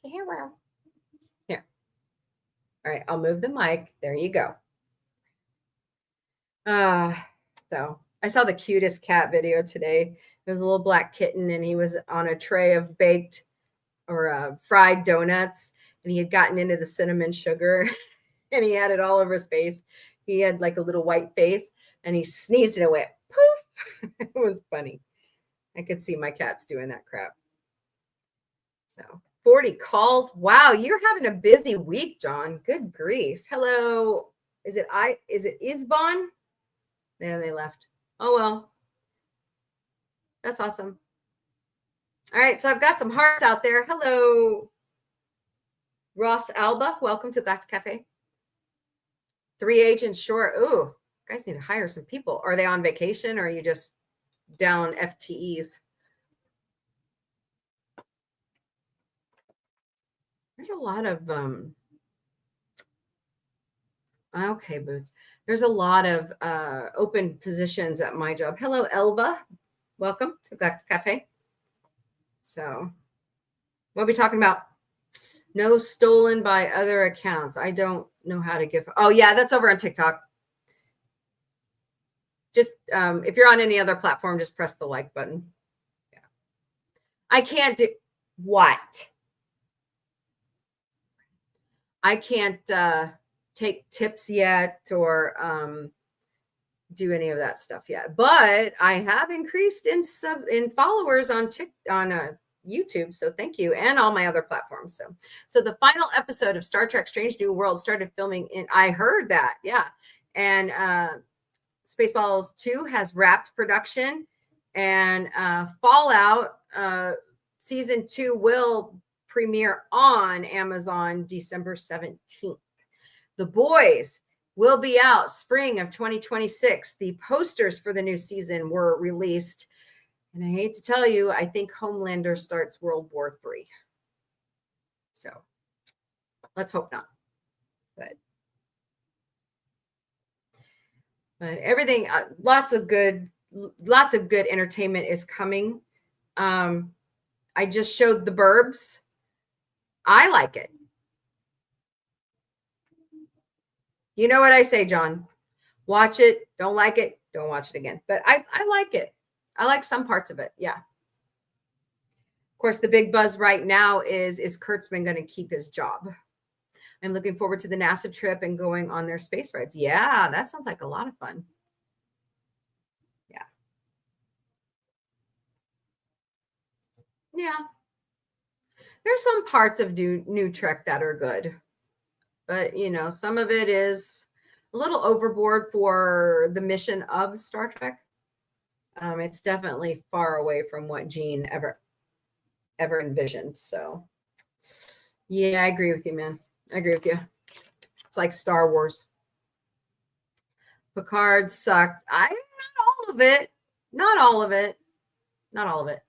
Hero. Here. All right, I'll move the mic. There you go. So I saw the cutest cat video today. It was a little black kitten, and he was on a tray of baked or fried donuts, and he had gotten into the cinnamon sugar, and he had it all over his face. He had like a little white face, and he sneezed and it went poof. It was funny. I could see my cats doing that crap. So 40 calls. Wow, you're having a busy week, John. Good grief. Hello. Is it Isbon? Yeah, they left. Oh well. That's awesome. All right, so I've got some hearts out there. Hello, Ross Alba. Welcome to Galactic Cafe. 3 agents short. Ooh, guys need to hire some people. Are they on vacation or are you just down FTEs? There's a lot of okay, Boots. There's a lot of open positions at my job. Hello, Elba. Welcome to Galactic Cafe. So what are we talking about? No stolen by other accounts. I don't know how to give. Oh, yeah, that's over on TikTok. Just if you're on any other platform, just press the like button. Yeah. I can't do what? I can't take tips yet or do any of that stuff yet. But I have increased in followers on YouTube, so thank you, and all my other platforms. So the final episode of Star Trek: Strange New World started filming in. I heard that, yeah, and Spaceballs 2 has wrapped production, and Fallout season 2 will premiere on Amazon December 17th. The Boys will be out spring of 2026. The posters for the new season were released. And I hate to tell you, I think Homelander starts World War III. So let's hope not. But everything, lots of good entertainment is coming. I just showed The Burbs. I like it. You know what I say, John? Watch it. Don't like it. Don't watch it again. But I like it. I like some parts of it. Yeah. Of course, the big buzz right now is Kurtzman going to keep his job? I'm looking forward to the NASA trip and going on their space rides. Yeah, that sounds like a lot of fun. Yeah. Yeah. There's some parts of new Trek that are good. But, some of it is a little overboard for the mission of Star Trek. It's definitely far away from what Gene ever envisioned. So, yeah, I agree with you, man. I agree with you. It's like Star Wars. Picard sucked. Not all of it. Not all of it. Not all of it.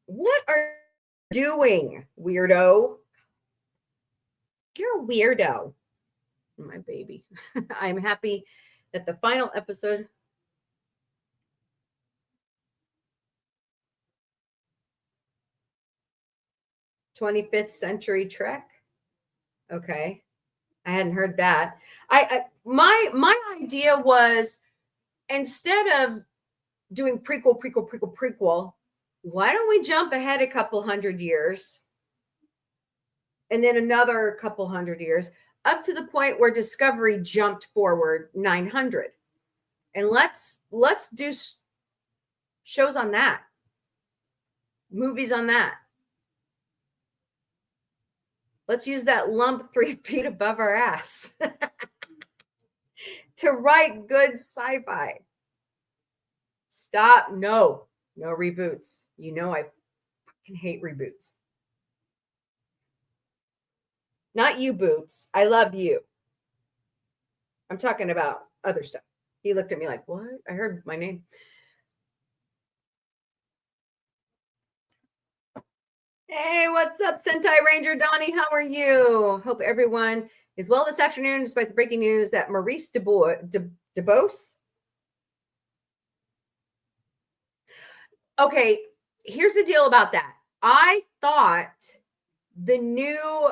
What are you doing, weirdo? You're a weirdo. My baby. I'm happy that the final episode. "25th Century Trek." Okay. I hadn't heard that. My idea was, instead of doing prequel, why don't we jump ahead a couple hundred years and then another couple hundred years up to the point where Discovery jumped forward 900, and let's do shows on that, movies on that. Let's use that lump 3 feet above our ass to write good sci-fi. Stop. No reboots. I fucking hate reboots. Not you, Boots. I love you. I'm talking about other stuff. He looked at me like, what? I heard my name. Hey, what's up, Sentai Ranger Donnie? How are you? Hope everyone is well this afternoon, despite the breaking news that Maurice DeBose. Okay, here's the deal about that. I thought the new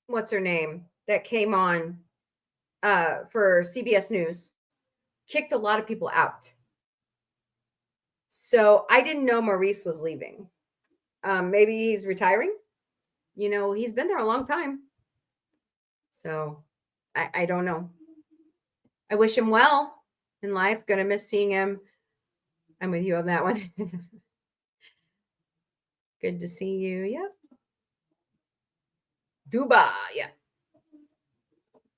what's her name that came on for CBS News kicked a lot of people out. So I didn't know Maurice was leaving. Maybe he's retiring. You know, he's been there a long time. So I don't know. I wish him well in life. Gonna miss seeing him. I'm with you on that one. Good to see you. Yep. Duba. Yeah.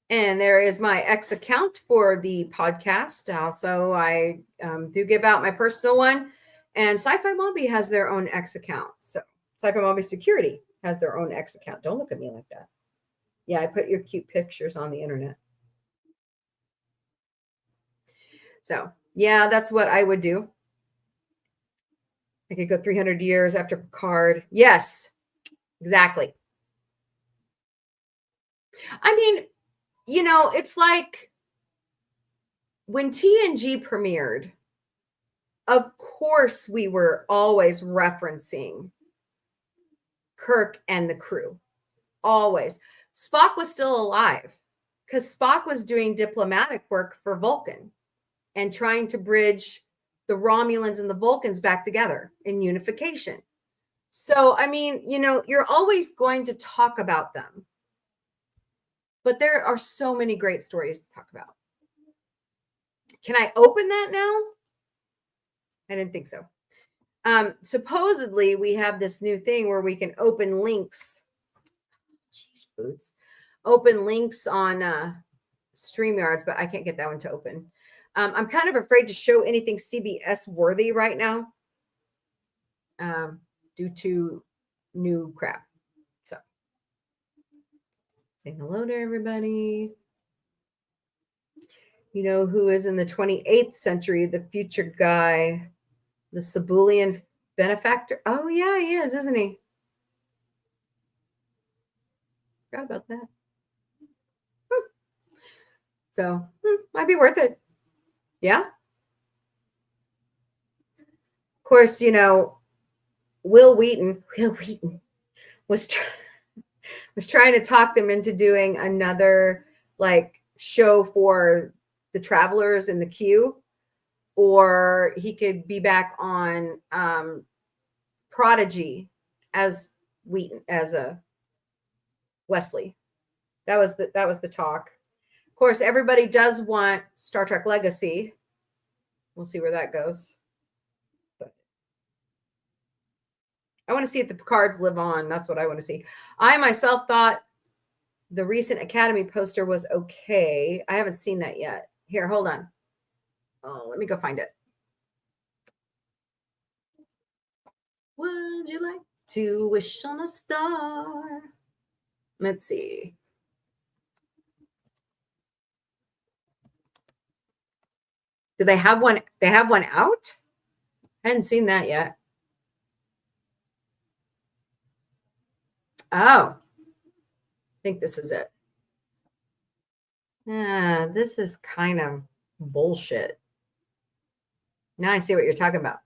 And there is my X account for the podcast. Also, I do give out my personal one. And Sci-Fi Mombie has their own X account. So Sci-Fi Mombie Security has their own X account. Don't look at me like that. Yeah, I put your cute pictures on the internet. So yeah, that's what I would do. I could go 300 years after Picard. Yes, exactly. I mean, you know, it's like when TNG premiered, of course we were always referencing Kirk and the crew. Always. Spock was still alive because Spock was doing diplomatic work for Vulcan and trying to bridge the Romulans and the Vulcans back together in unification. So, I mean, you know, you're always going to talk about them. But there are so many great stories to talk about. Can I open that now? I didn't think so. Supposedly, we have this new thing where we can open links. Jeez, boots. Open links on StreamYards, but I can't get that one to open. I'm kind of afraid to show anything CBS worthy right now due to new crap. So, say hello to everybody. You know who is in the 28th century, the future guy, the Sibulian benefactor? Oh, yeah, he is, isn't he? Forgot about that. So, might be worth it. Yeah. Of course, you know, Will Wheaton was trying to talk them into doing another like show for the travelers in the queue, or he could be back on Prodigy as Wheaton, as a Wesley. That was the talk. Of course, everybody does want Star Trek Legacy. We'll see where that goes. But I want to see if the Picards live on. That's what I want to see. I myself thought the recent Academy poster was okay. I haven't seen that yet. Here, hold on. Oh, let me go find it. Would you like to wish on a star? Let's see. Do they have one? They have one out? I hadn't seen that yet. Oh, I think this is it. This is kind of bullshit. Now I see what you're talking about.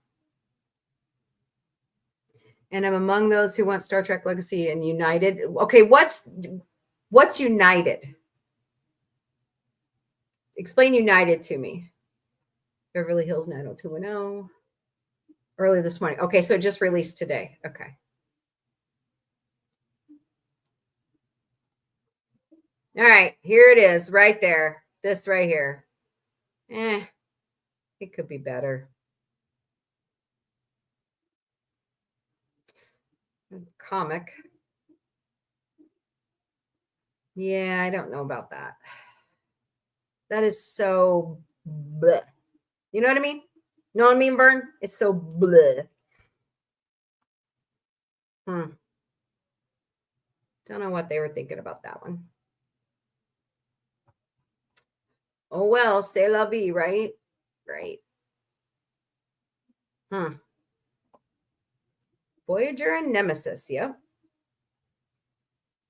And I'm among those who want Star Trek Legacy and United. Okay, what's United? Explain United to me. Beverly Hills 90210. Early this morning. Okay, so it just released today. Okay. All right, here it is right there. This right here. It could be better. Comic. Yeah, I don't know about that. That is so bleh. You know what I mean? Know what I mean, Vern? It's so bleh. Don't know what they were thinking about that one. Oh, well, c'est la vie, right? Right. Voyager and Nemesis. Yep.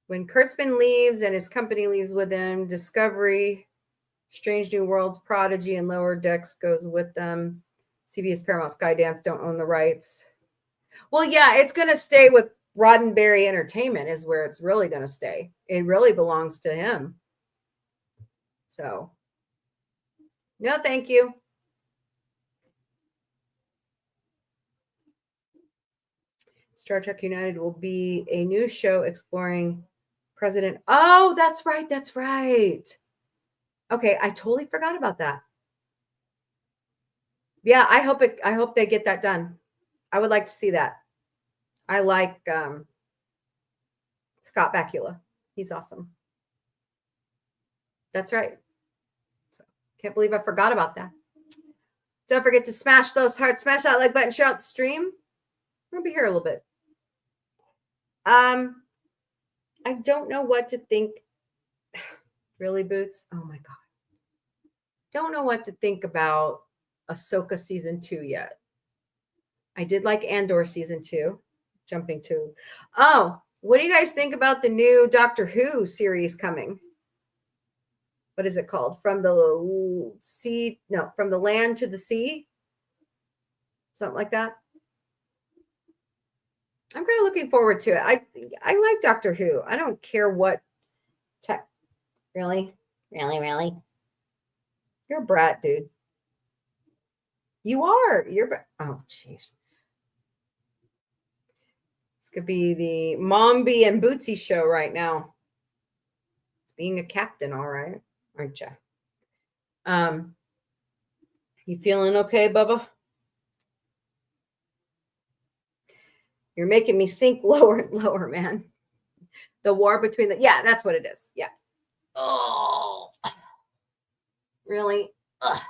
When Kurtzman leaves and his company leaves with him, Discovery, Strange New Worlds, Prodigy, and Lower Decks goes with them. CBS, Paramount, Skydance don't own the rights. Well, yeah, it's going to stay with Roddenberry Entertainment is where it's really going to stay. It really belongs to him. So, no, thank you. Star Trek United will be a new show exploring President. Oh, that's right. That's right. Okay, I totally forgot about that. Yeah, I hope they get that done. I would like to see that. I like Scott Bakula. He's awesome. That's right. So, can't believe I forgot about that. Don't forget to smash those hearts, smash that like button, share out the stream. We'll be here a little bit. I don't know what to think. Really, Boots? Oh my God. Don't know what to think about Ahsoka season 2 yet. I did like Andor season 2. Jumping to. Oh, what do you guys think about the new Doctor Who series coming? What is it called? From the sea? No, from the land to the sea? Something like that. I'm kind of looking forward to it. I like Doctor Who. I don't care what tech. Really? Really? You're a brat, dude. You are. Oh, jeez. This could be the Mombie and Bootsy show right now. It's being a captain, all right, aren't you? You feeling okay, Bubba? You're making me sink lower and lower, man. The war between yeah, that's what it is. Yeah. Oh, really? Ugh.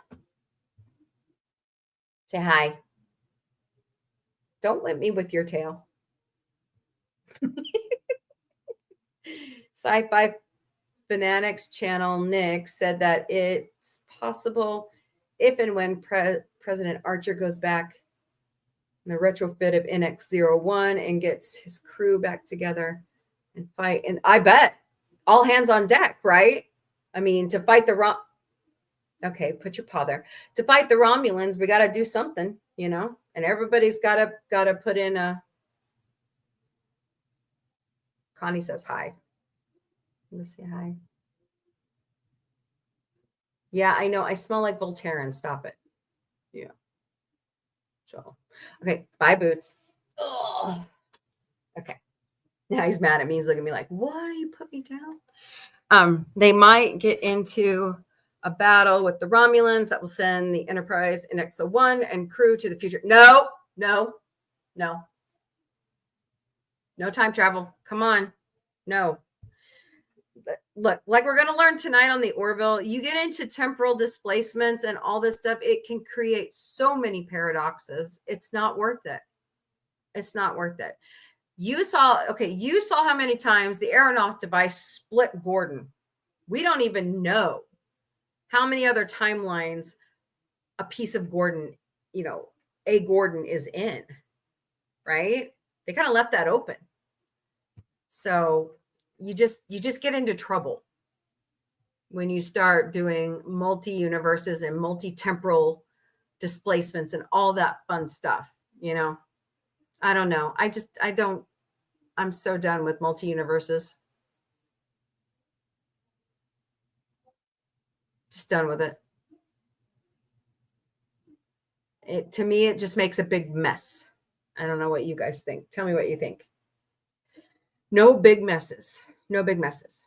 Say hi. Don't whip me with your tail. Sci-Fi Fanatics channel Nick said that it's possible if and when President Archer goes back in the retrofit of NX-01 and gets his crew back together and fight. And I bet all hands on deck, right? I mean, to fight the okay, put your paw there. To fight the Romulans, we got to do something, you know, and everybody's got to put in a. Connie says hi. Let me say hi. Yeah, I know. I smell like Voltaren. Stop it. Yeah. So, okay. Bye, Boots. Ugh. Okay. Now he's mad at me. He's looking at me like, why you put me down? They might get into a battle with the Romulans that will send the Enterprise in NX-01 and crew to the future. No time travel. Come on. No. Look, like we're going to learn tonight on the Orville, you get into temporal displacements and all this stuff, it can create so many paradoxes. It's not worth it. It's not worth it. You saw how many times the Aeronaut device split Gordon. We don't even know how many other timelines a piece of Gordon, a Gordon is in, right? They kind of left that open. So you just get into trouble when you start doing multi-universes and multi-temporal displacements and all that fun stuff, I don't know. I'm so done with multi-universes. Just done with it. To me, it just makes a big mess. I don't know what you guys think. Tell me what you think. No big messes. No big messes.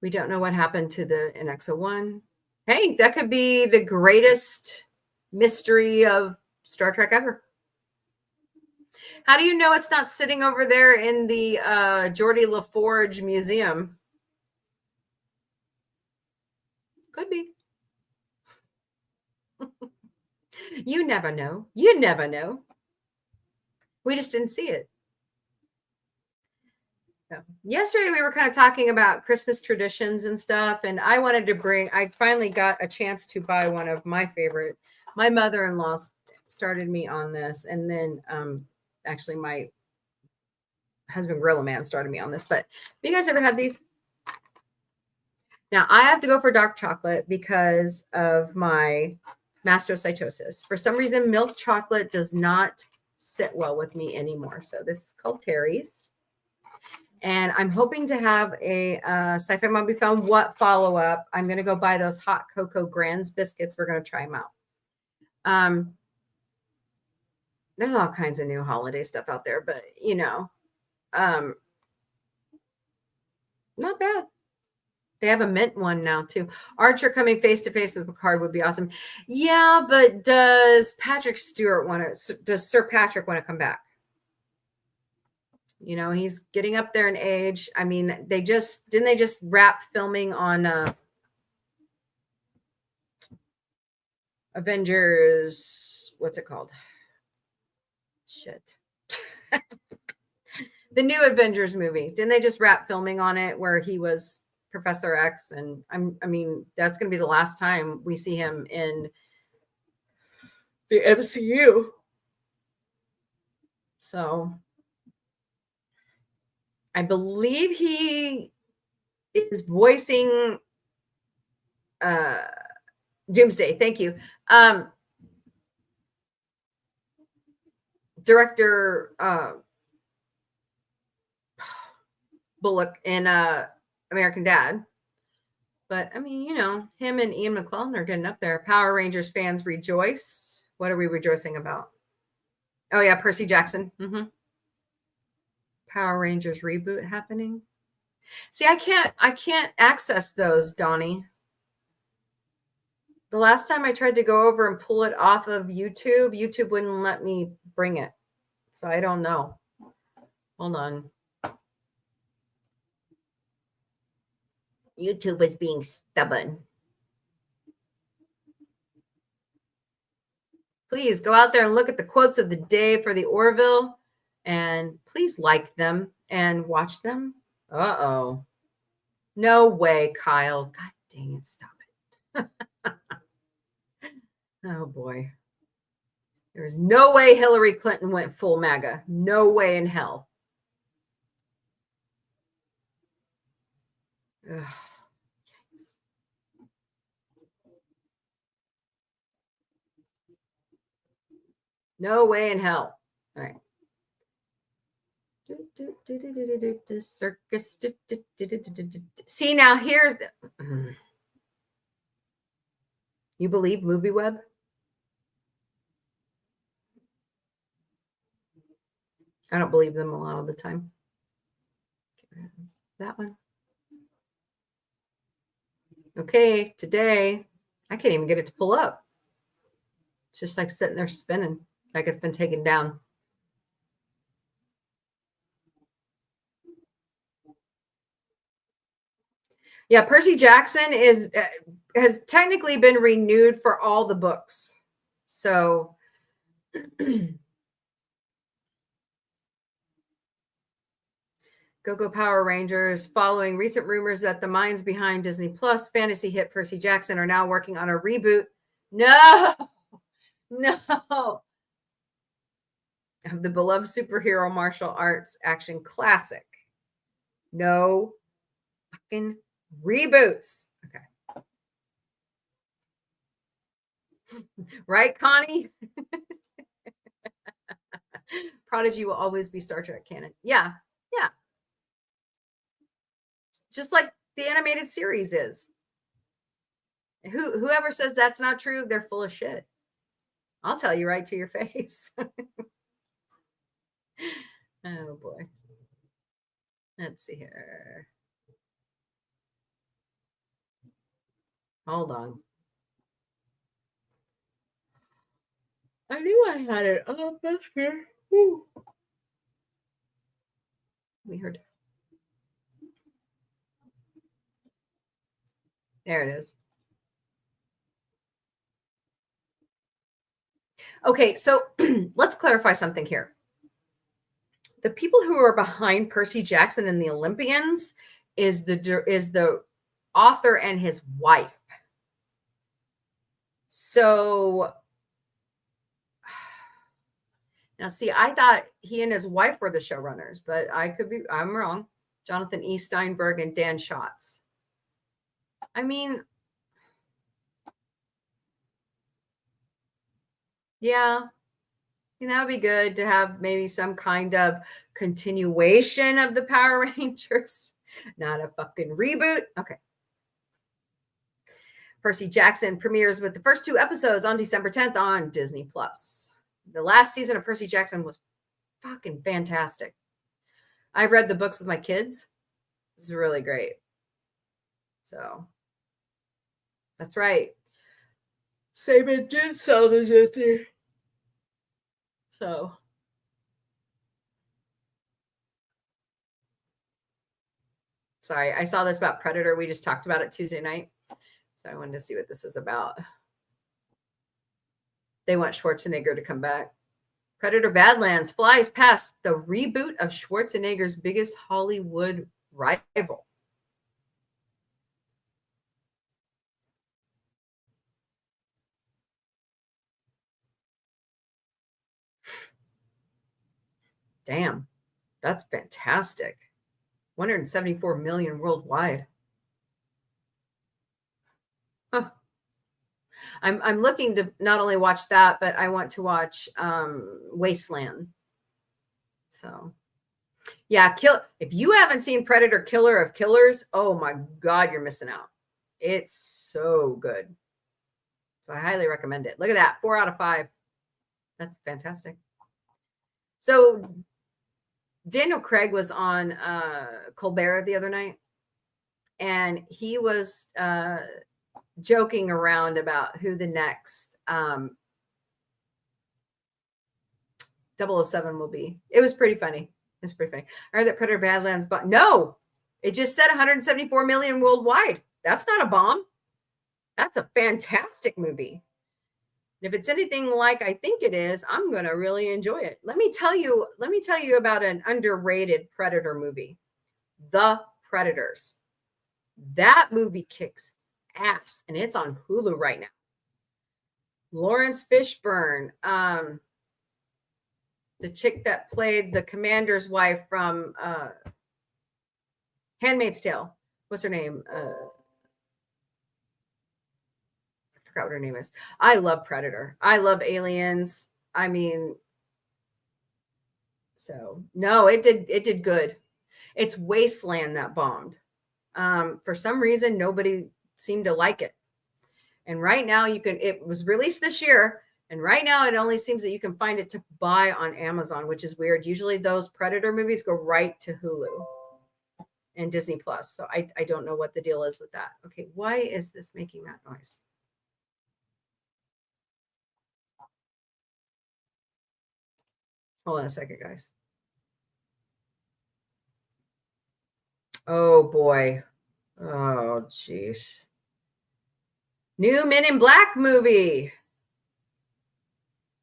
We don't know what happened to the NX-01. Hey, that could be the greatest mystery of Star Trek ever. How do you know it's not sitting over there in the Geordie LaForge Museum? Could be. You never know. You never know. We just didn't see it. So yesterday we were kind of talking about Christmas traditions and stuff, and I finally got a chance to buy one of my favorite. My mother-in-law started me on this, and then actually my husband Gorilla Man started me on this. But have you guys ever had these? Now I have to go for dark chocolate because of my mastocytosis. For some reason, milk chocolate does not sit well with me anymore. So this is called Terry's. And I'm hoping to have a Sci-Fi Mombie Found What follow-up. I'm going to go buy those hot cocoa Grands biscuits. We're going to try them out. There's all kinds of new holiday stuff out there, but not bad. They have a mint one now too. Archer coming face to face with Picard would be awesome. Yeah, but does Sir Patrick want to come back? He's getting up there in age. I mean, they just wrap filming on Avengers. What's it called? Shit. The new Avengers movie. Didn't they just wrap filming on it where he was Professor X? And I mean, that's going to be the last time we see him in the MCU. So I believe he is voicing Doomsday. Thank you. Director Bullock in American Dad. But I mean, him and Ian McClellan are getting up there. Power Rangers fans rejoice. What are we rejoicing about? Oh yeah, Percy Jackson. Power Rangers reboot happening. See, I can't access those, Donnie. The last time I tried to go over and pull it off of YouTube wouldn't let me bring it. So I don't know. Hold on. YouTube is being stubborn. Please go out there and look at the quotes of the day for the Orville, and please like them and watch them. Uh-oh. No way, Kyle. God dang it, stop it. Oh, boy. There's no way Hillary Clinton went full MAGA. No way in hell. Ugh. No way in hell. All right. Circus. See, now here's the... You believe MovieWeb? I don't believe them a lot of the time. That one. Okay, today, I can't even get it to pull up. It's just like sitting there spinning, like it's been taken down. Yeah, Percy Jackson has technically been renewed for all the books. So Go Power Rangers, following recent rumors that the minds behind Disney Plus fantasy hit Percy Jackson are now working on a reboot. No. Of the beloved superhero martial arts action classic. No fucking reboots. Okay. Right, Connie? Prodigy will always be Star Trek canon. Yeah. Just like the animated series is. Whoever says that's not true, they're full of shit. I'll tell you right to your face. Oh boy. Let's see here. Hold on. I knew I had it. Oh, that's here. Woo. Weird. There it is. Okay, so let's clarify something here. the people who are behind Percy Jackson and the Olympians is the author and his wife. So now, see, I thought he and his wife were the showrunners, but I'm wrong. Jonathan E. Steinberg and Dan Schatz. I mean, yeah, that would be good to have maybe some kind of continuation of the Power Rangers, not a fucking reboot. Okay. Percy Jackson premieres with the first 2 episodes on December 10th on Disney Plus. The last season of Percy Jackson was fucking fantastic. I read the books with my kids. It's really great. So that's right. Simon did sell the Jesse. So sorry, I saw this about Predator. We just talked about it Tuesday night. So I wanted to see what this is about. They want Schwarzenegger to come back. Predator Badlands flies past the reboot of Schwarzenegger's biggest Hollywood rival. Damn, that's fantastic. 174 million worldwide. Huh. I'm looking to not only watch that, but I want to watch Wasteland. So yeah, if you haven't seen Predator Killer of Killers, oh my God, you're missing out. It's so good. So I highly recommend it. Look at that, 4 out of 5. That's fantastic. So Daniel Craig was on Colbert the other night, and he was joking around about who the next 007 will be. It was pretty funny. It's pretty funny. I heard that Predator Badlands, but no, it just said 174 million worldwide. That's not a bomb. That's a fantastic movie. If it's anything like I think it is, I'm going to really enjoy it. Let me tell you about an underrated Predator movie, The Predators. That movie kicks ass, and it's on Hulu right now. Lawrence Fishburne, the chick that played the commander's wife from Handmaid's Tale. What's her name? I forgot what her name is. I love Predator. I love Aliens. I mean, so no, it did good. It's Wasteland that bombed. For some reason, nobody seemed to like it. And right now it was released this year. And right now it only seems that you can find it to buy on Amazon, which is weird. Usually those Predator movies go right to Hulu and Disney Plus. So I don't know what the deal is with that. Okay. Why is this making that noise? Hold on a second, guys. Oh boy. Oh, geez. New Men in Black movie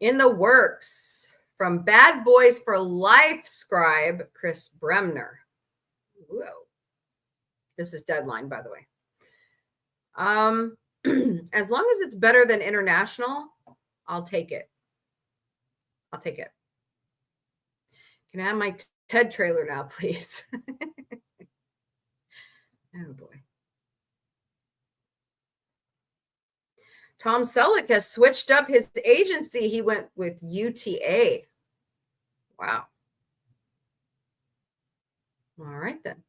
in the works from Bad Boys for Life scribe Chris Bremner. Whoa. This is Deadline, by the way. As long as it's better than International, I'll take it. I'll take it. Can I have my TED trailer now, please? Oh boy. Tom Selleck has switched up his agency. He went with UTA. Wow. All right then.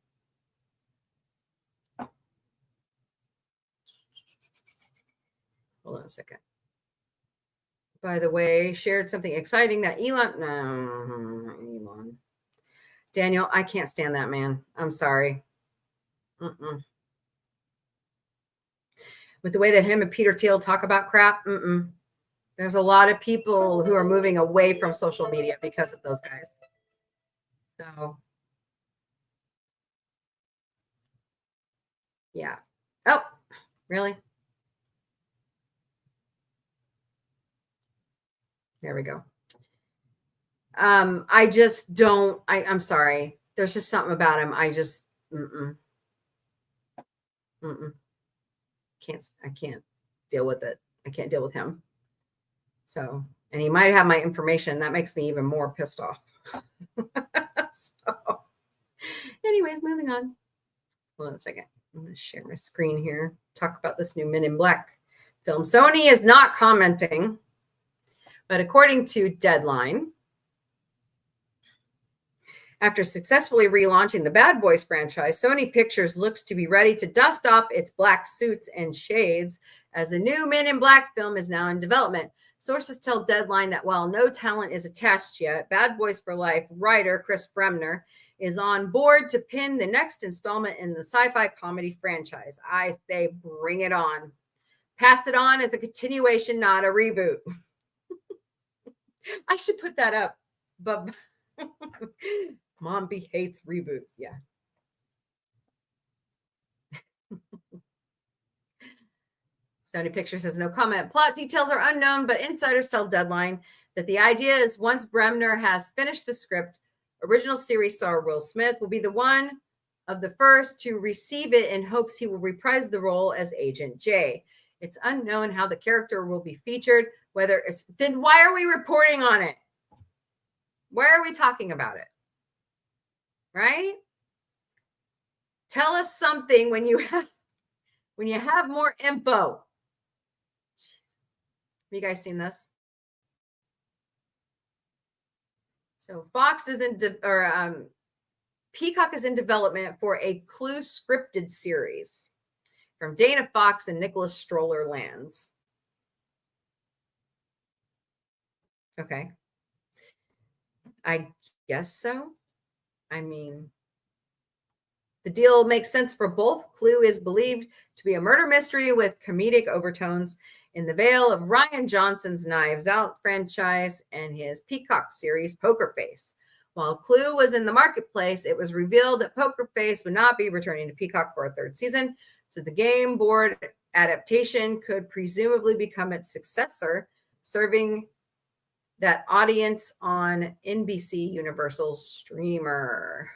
Hold on a second. By the way, shared something exciting that Elon. Daniel, I can't stand that man. I'm sorry. With the way that him and Peter Thiel talk about crap, there's a lot of people who are moving away from social media because of those guys. So, yeah. Oh, really? There we go. I just don't. I'm sorry. There's just something about him. I just can't. I can't deal with it. I can't deal with him. So, and he might have my information. That makes me even more pissed off. So, anyways, moving on. Hold on a second. I'm going to share my screen here. Talk about this new Men in Black film. Sony is not commenting, but according to Deadline, after successfully relaunching the Bad Boys franchise, Sony Pictures looks to be ready to dust off its black suits and shades as a new Men in Black film is now in development. Sources tell Deadline that while no talent is attached yet, Bad Boys for Life writer Chris Bremner is on board to pin the next installment in the sci-fi comedy franchise. I say bring it on. Pass it on as a continuation, not a reboot. I should put that up, but Mombie hates reboots. Yeah. Sony Pictures has no comment. Plot details are unknown, but insiders tell Deadline that the idea is once Bremner has finished the script, original series star Will Smith will be the one of the first to receive it in hopes he will reprise the role as Agent J. It's unknown how the character will be featured, whether it's... Then why are we reporting on it? Why are we talking about it? Right? Tell us something when you have more info. Have you guys seen this? So Fox is Peacock is in development for a Clue scripted series from Dana Fox and Nicholas Stroller Lands. Okay. I guess so. I mean, the deal makes sense for both. Clue is believed to be a murder mystery with comedic overtones in the veil of Rian Johnson's Knives Out franchise and his Peacock series Poker Face. While Clue was in the marketplace, it was revealed that Poker Face would not be returning to Peacock for a third season, so the game board adaptation could presumably become its successor, serving that audience on NBC Universal's streamer.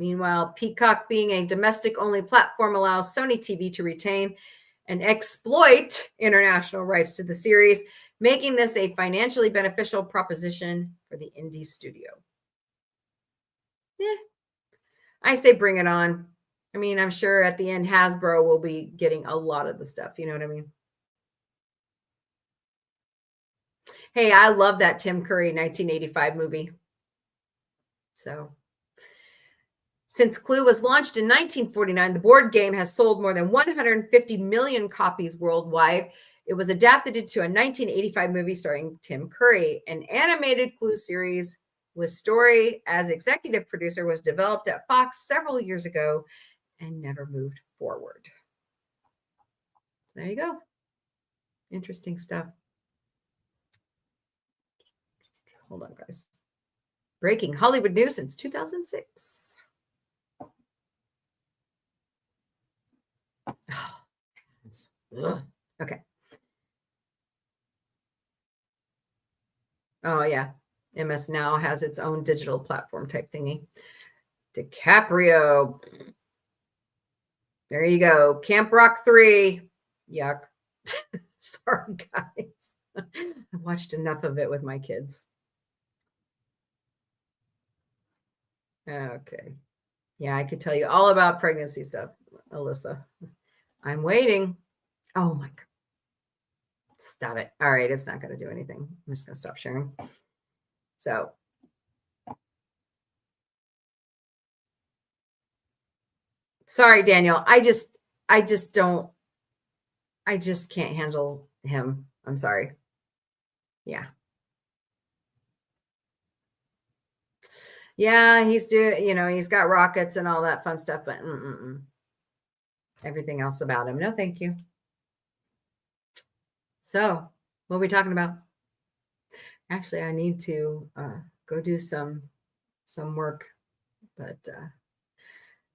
Meanwhile, Peacock, being a domestic-only platform, allows Sony TV to retain and exploit international rights to the series, making this a financially beneficial proposition for the indie studio. I say bring it on. I mean, I'm sure at the end, Hasbro will be getting a lot of the stuff. You know what I mean? Hey, I love that Tim Curry 1985 movie. So... Since Clue was launched in 1949, the board game has sold more than 150 million copies worldwide. It was adapted into a 1985 movie starring Tim Curry. An animated Clue series with Story as executive producer was developed at Fox several years ago and never moved forward. So there you go. Interesting stuff. Hold on, guys. Breaking Hollywood news since 2006. Okay. Oh, yeah. MS Now has its own digital platform type thingy. DiCaprio. There you go. Camp Rock 3. Yuck. Sorry, guys. I've watched enough of it with my kids. Okay. Yeah, I could tell you all about pregnancy stuff, Alyssa. I'm waiting. Oh my God. Stop it. All right. It's not going to do anything. I'm just going to stop sharing. So. Sorry, Daniel. I just can't handle him. I'm sorry. Yeah. Yeah, he's doing, he's got rockets and all that fun stuff, but everything else about him. No, thank you. So, what are we talking about? Actually, I need to go do some work, but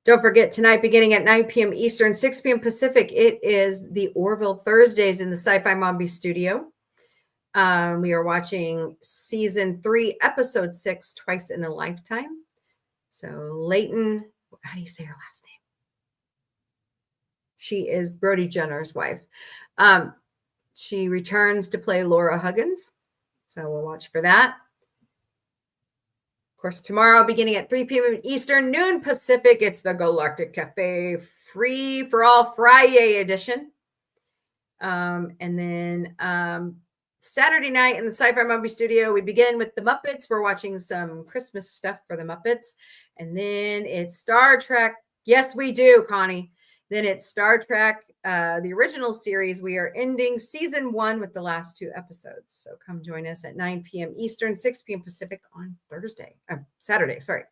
don't forget tonight, beginning at 9 p.m. Eastern, 6 p.m. Pacific, it is the Orville Thursdays in the Sci-Fi Mombie studio. We are watching season 3, episode 6, Twice in a Lifetime. So Leighton, how do you say her last name? She is Brody Jenner's wife. She returns to play Laura Huggins. So we'll watch for that. Of course, tomorrow, beginning at 3 p.m. Eastern, noon Pacific, it's the Galactic Café Free for All Friday edition. And then Saturday night in the Sci-Fi Mombie studio, we begin with the Muppets. We're watching some Christmas stuff for the Muppets. And then it's Star Trek. Yes, we do, Connie. Then it's Star Trek, the original series. We are ending season 1 with the last 2 episodes. So come join us at 9 p.m. Eastern, 6 p.m. Pacific on Saturday. Sorry.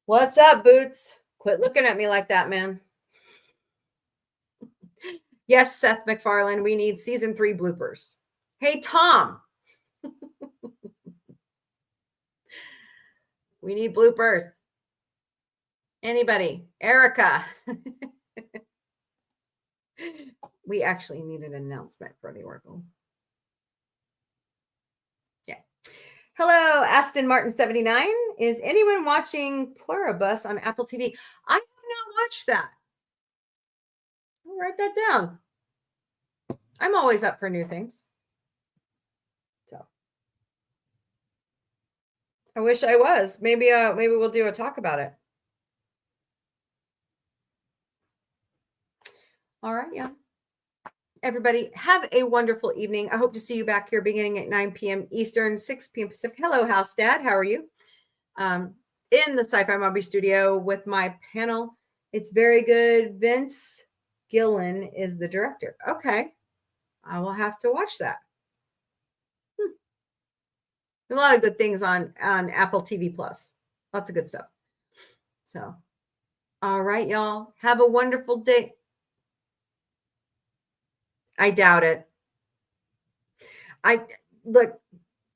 What's up, Boots? Quit looking at me like that, man. Yes, Seth MacFarlane, we need season 3 bloopers. Hey, Tom. We need bloopers. Anybody? Erica. We actually need an announcement for the Orville. Yeah. Hello, Aston Martin 79. Is anyone watching Pluribus on Apple TV? I have not watched that. I'll write that down. I'm always up for new things. So I wish I was. Maybe we'll do a talk about it. All right, yeah. Everybody, have a wonderful evening. I hope to see you back here beginning at 9 p.m. Eastern, 6 p.m. Pacific. Hello, House Dad. How are you? In the Sci-Fi Mombie studio with my panel. It's very good. Vince Gillen is the director. Okay. I will have to watch that. A lot of good things on Apple TV Plus. Lots of good stuff. So, all right, y'all. Have a wonderful day. I doubt it. I look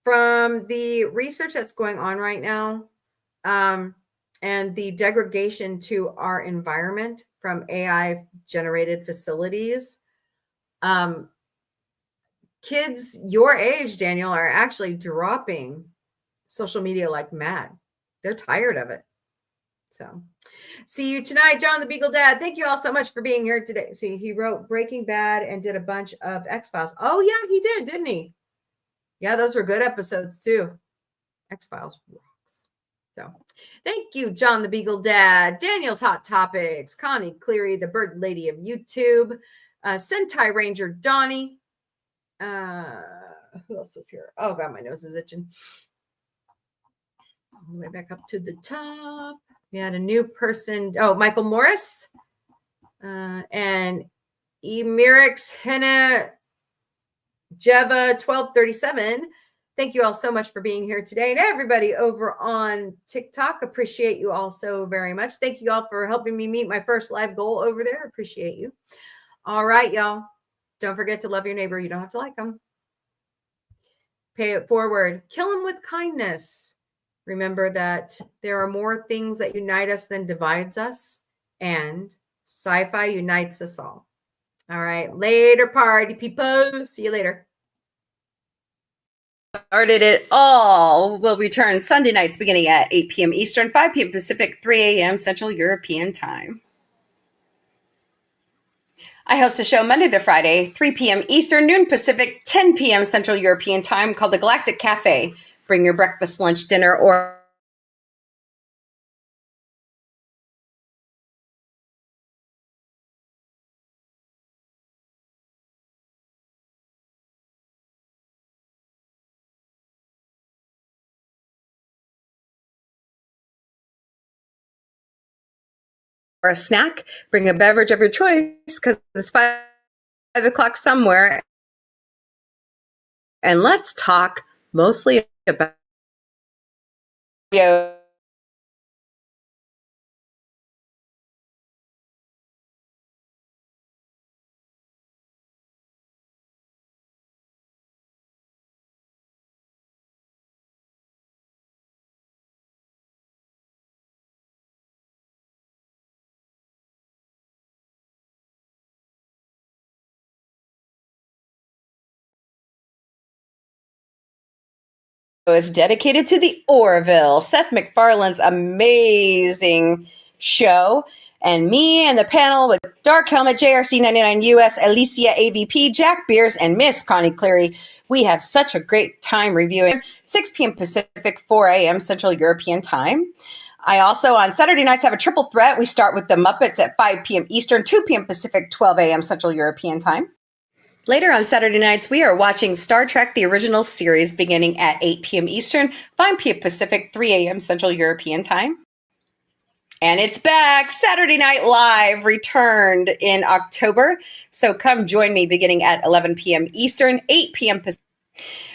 from the research that's going on right now, and the degradation to our environment from AI generated facilities. Kids your age, Daniel, are actually dropping social media like mad. They're tired of it. So see you tonight, John the Beagle Dad. Thank you all so much for being here today. See, he wrote Breaking Bad and did a bunch of X-Files. Oh, yeah, he did, didn't he? Yeah, those were good episodes too. X-Files rocks. So thank you, John the Beagle Dad, Daniel's Hot Topics, Connie Cleary, the Bird Lady of YouTube, Sentai Ranger Donnie. Who else was here? Oh, God, my nose is itching. All the way back up to the top. We had a new person. Oh, Michael Morris and Emirix Henna Jeva 1237. Thank you all so much for being here today. And everybody over on TikTok, appreciate you all so very much. Thank you all for helping me meet my first live goal over there. Appreciate you. All right, y'all. Don't forget to love your neighbor. You don't have to like them. Pay it forward. Kill them with kindness. Remember that there are more things that unite us than divides us. And sci-fi unites us all. All right. Later, party people. See you later. Started it all will return Sunday nights beginning at 8 p.m. Eastern, 5 p.m. Pacific, 3 a.m. Central European Time. I host a show Monday to Friday, 3 p.m. Eastern, noon Pacific, 10 p.m. Central European Time called the Galactic Café. Bring your breakfast, lunch, dinner, or a snack. Bring a beverage of your choice because it's 5 o'clock somewhere. And let's talk mostly about is dedicated to the Orville, Seth MacFarlane's amazing show. And me and the panel with Dark Helmet, JRC99 US, Alicia AVP, Jack Beers, and Miss Connie Cleary. We have such a great time reviewing 6 p.m. Pacific, 4 a.m. Central European Time. I also, on Saturday nights, have a triple threat. We start with the Muppets at 5 p.m. Eastern, 2 p.m. Pacific, 12 a.m. Central European Time. Later on Saturday nights, we are watching Star Trek, the original series, beginning at 8 p.m. Eastern, 5 p.m. Pacific, 3 a.m. Central European Time. And it's back. Saturday Night Live returned in October. So come join me beginning at 11 p.m. Eastern, 8 p.m. Pacific.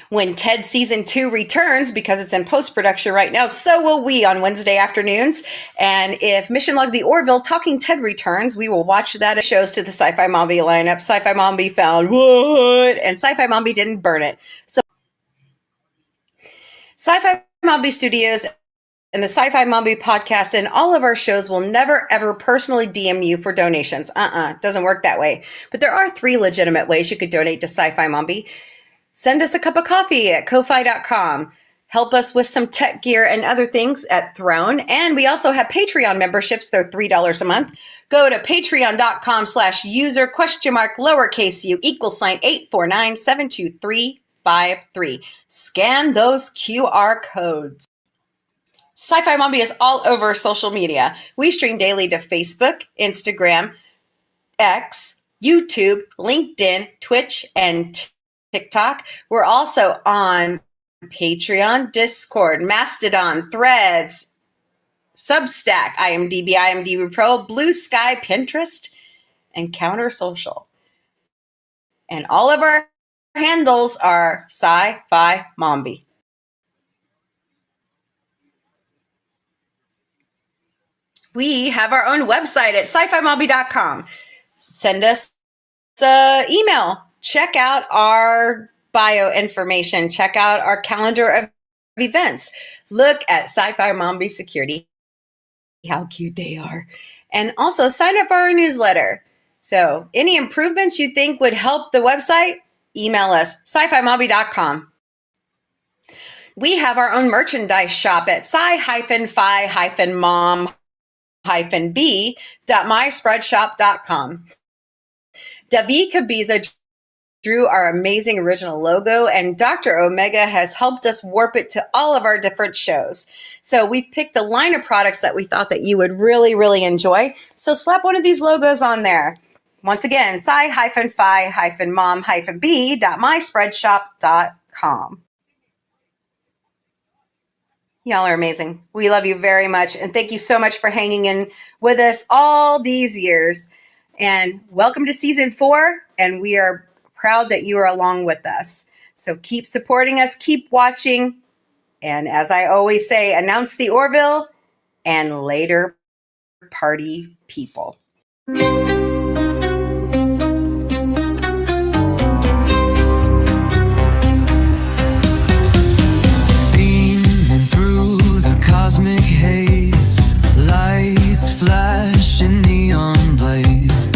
When Ted Season 2 returns, because it's in post-production right now, so will we on Wednesday afternoons. And if Mission Log the Orville Talking Ted returns, we will watch that. It shows to the Sci-Fi Mombie lineup. Sci-Fi Mombie found what? And Sci-Fi Mombie didn't burn it. So Sci-Fi Mombie Studios and the Sci-Fi Mombie podcast and all of our shows will never, ever personally DM you for donations. Doesn't work that way. But there are 3 legitimate ways you could donate to Sci-Fi Mombie. Send us a cup of coffee at ko-fi.com. Help us with some tech gear and other things at Throne. And we also have Patreon memberships. They're $3 a month. Go to patreon.com/user?u=8497235. Scan those QR codes. Sci-Fi Mombie is all over social media. We stream daily to Facebook, Instagram, X, YouTube, LinkedIn, Twitch, and TikTok. We're also on Patreon, Discord, Mastodon, Threads, Substack, IMDb Pro, Blue Sky, Pinterest, and Counter Social. And all of our handles are Sci-Fi Mombie. We have our own website at sci-fi-mombie.com. Send us an email. Check out our bio information. Check out our calendar of events. Look at Sci-Fi Mombie Security. How cute they are. And also sign up for our newsletter. So any improvements you think would help the website, email us, sci-fi-mombie.com. We have our own merchandise shop at sci-fi-mom-b.myspreadshop.com. David Cabiza drew our amazing original logo, and Dr. Omega has helped us warp it to all of our different shows. So we've picked a line of products that we thought that you would really, really enjoy. So slap one of these logos on there. Once again, sci-fi-mom-b.myspreadshop.com. Y'all are amazing. We love you very much. And thank you so much for hanging in with us all these years. And welcome to season 4. And we are proud that you are along with us. So keep supporting us, keep watching. And as I always say, announce the Orville and later party people. Beaming through the cosmic haze, lights flash in neon blaze,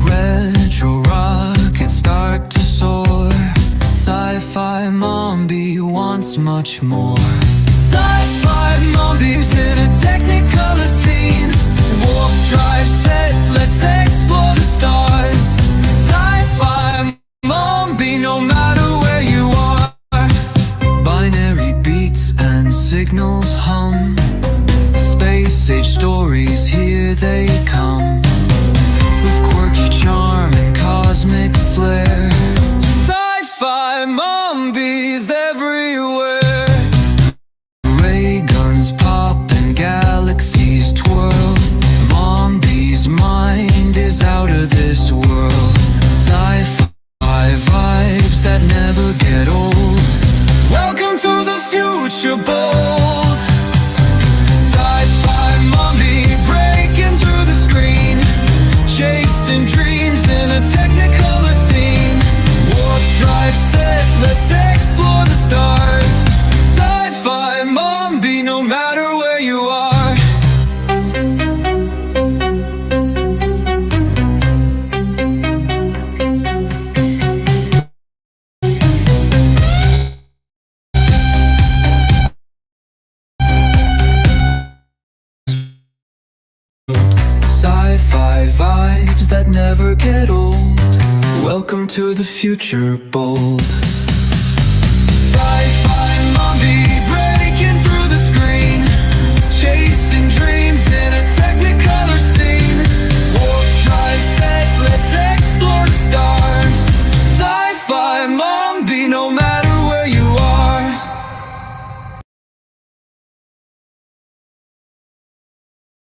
retro rockets start to soar. Sci-Fi Mombie wants much more. Sci-Fi Mombie's in a technicolor scene. Warp drive set, let's explore the stars. Sci-Fi Mombie, no matter where you are. Binary beats and signals hum. Space age stories, here they come. With quirky charm and cosmic flair. Sci-Fi Mombie's everywhere. Ray guns pop and galaxies twirl. Mombie's mind is out of this world. Sci-fi vibes that never get old. Welcome to the future bold. Sci-Fi Mombie breaking through the screen, chasing dreams in a technicolor scene. Warp drive set, let's explore the stars. Sci-Fi Mombie, no matter where you are. that never get old. Welcome to the future, bold.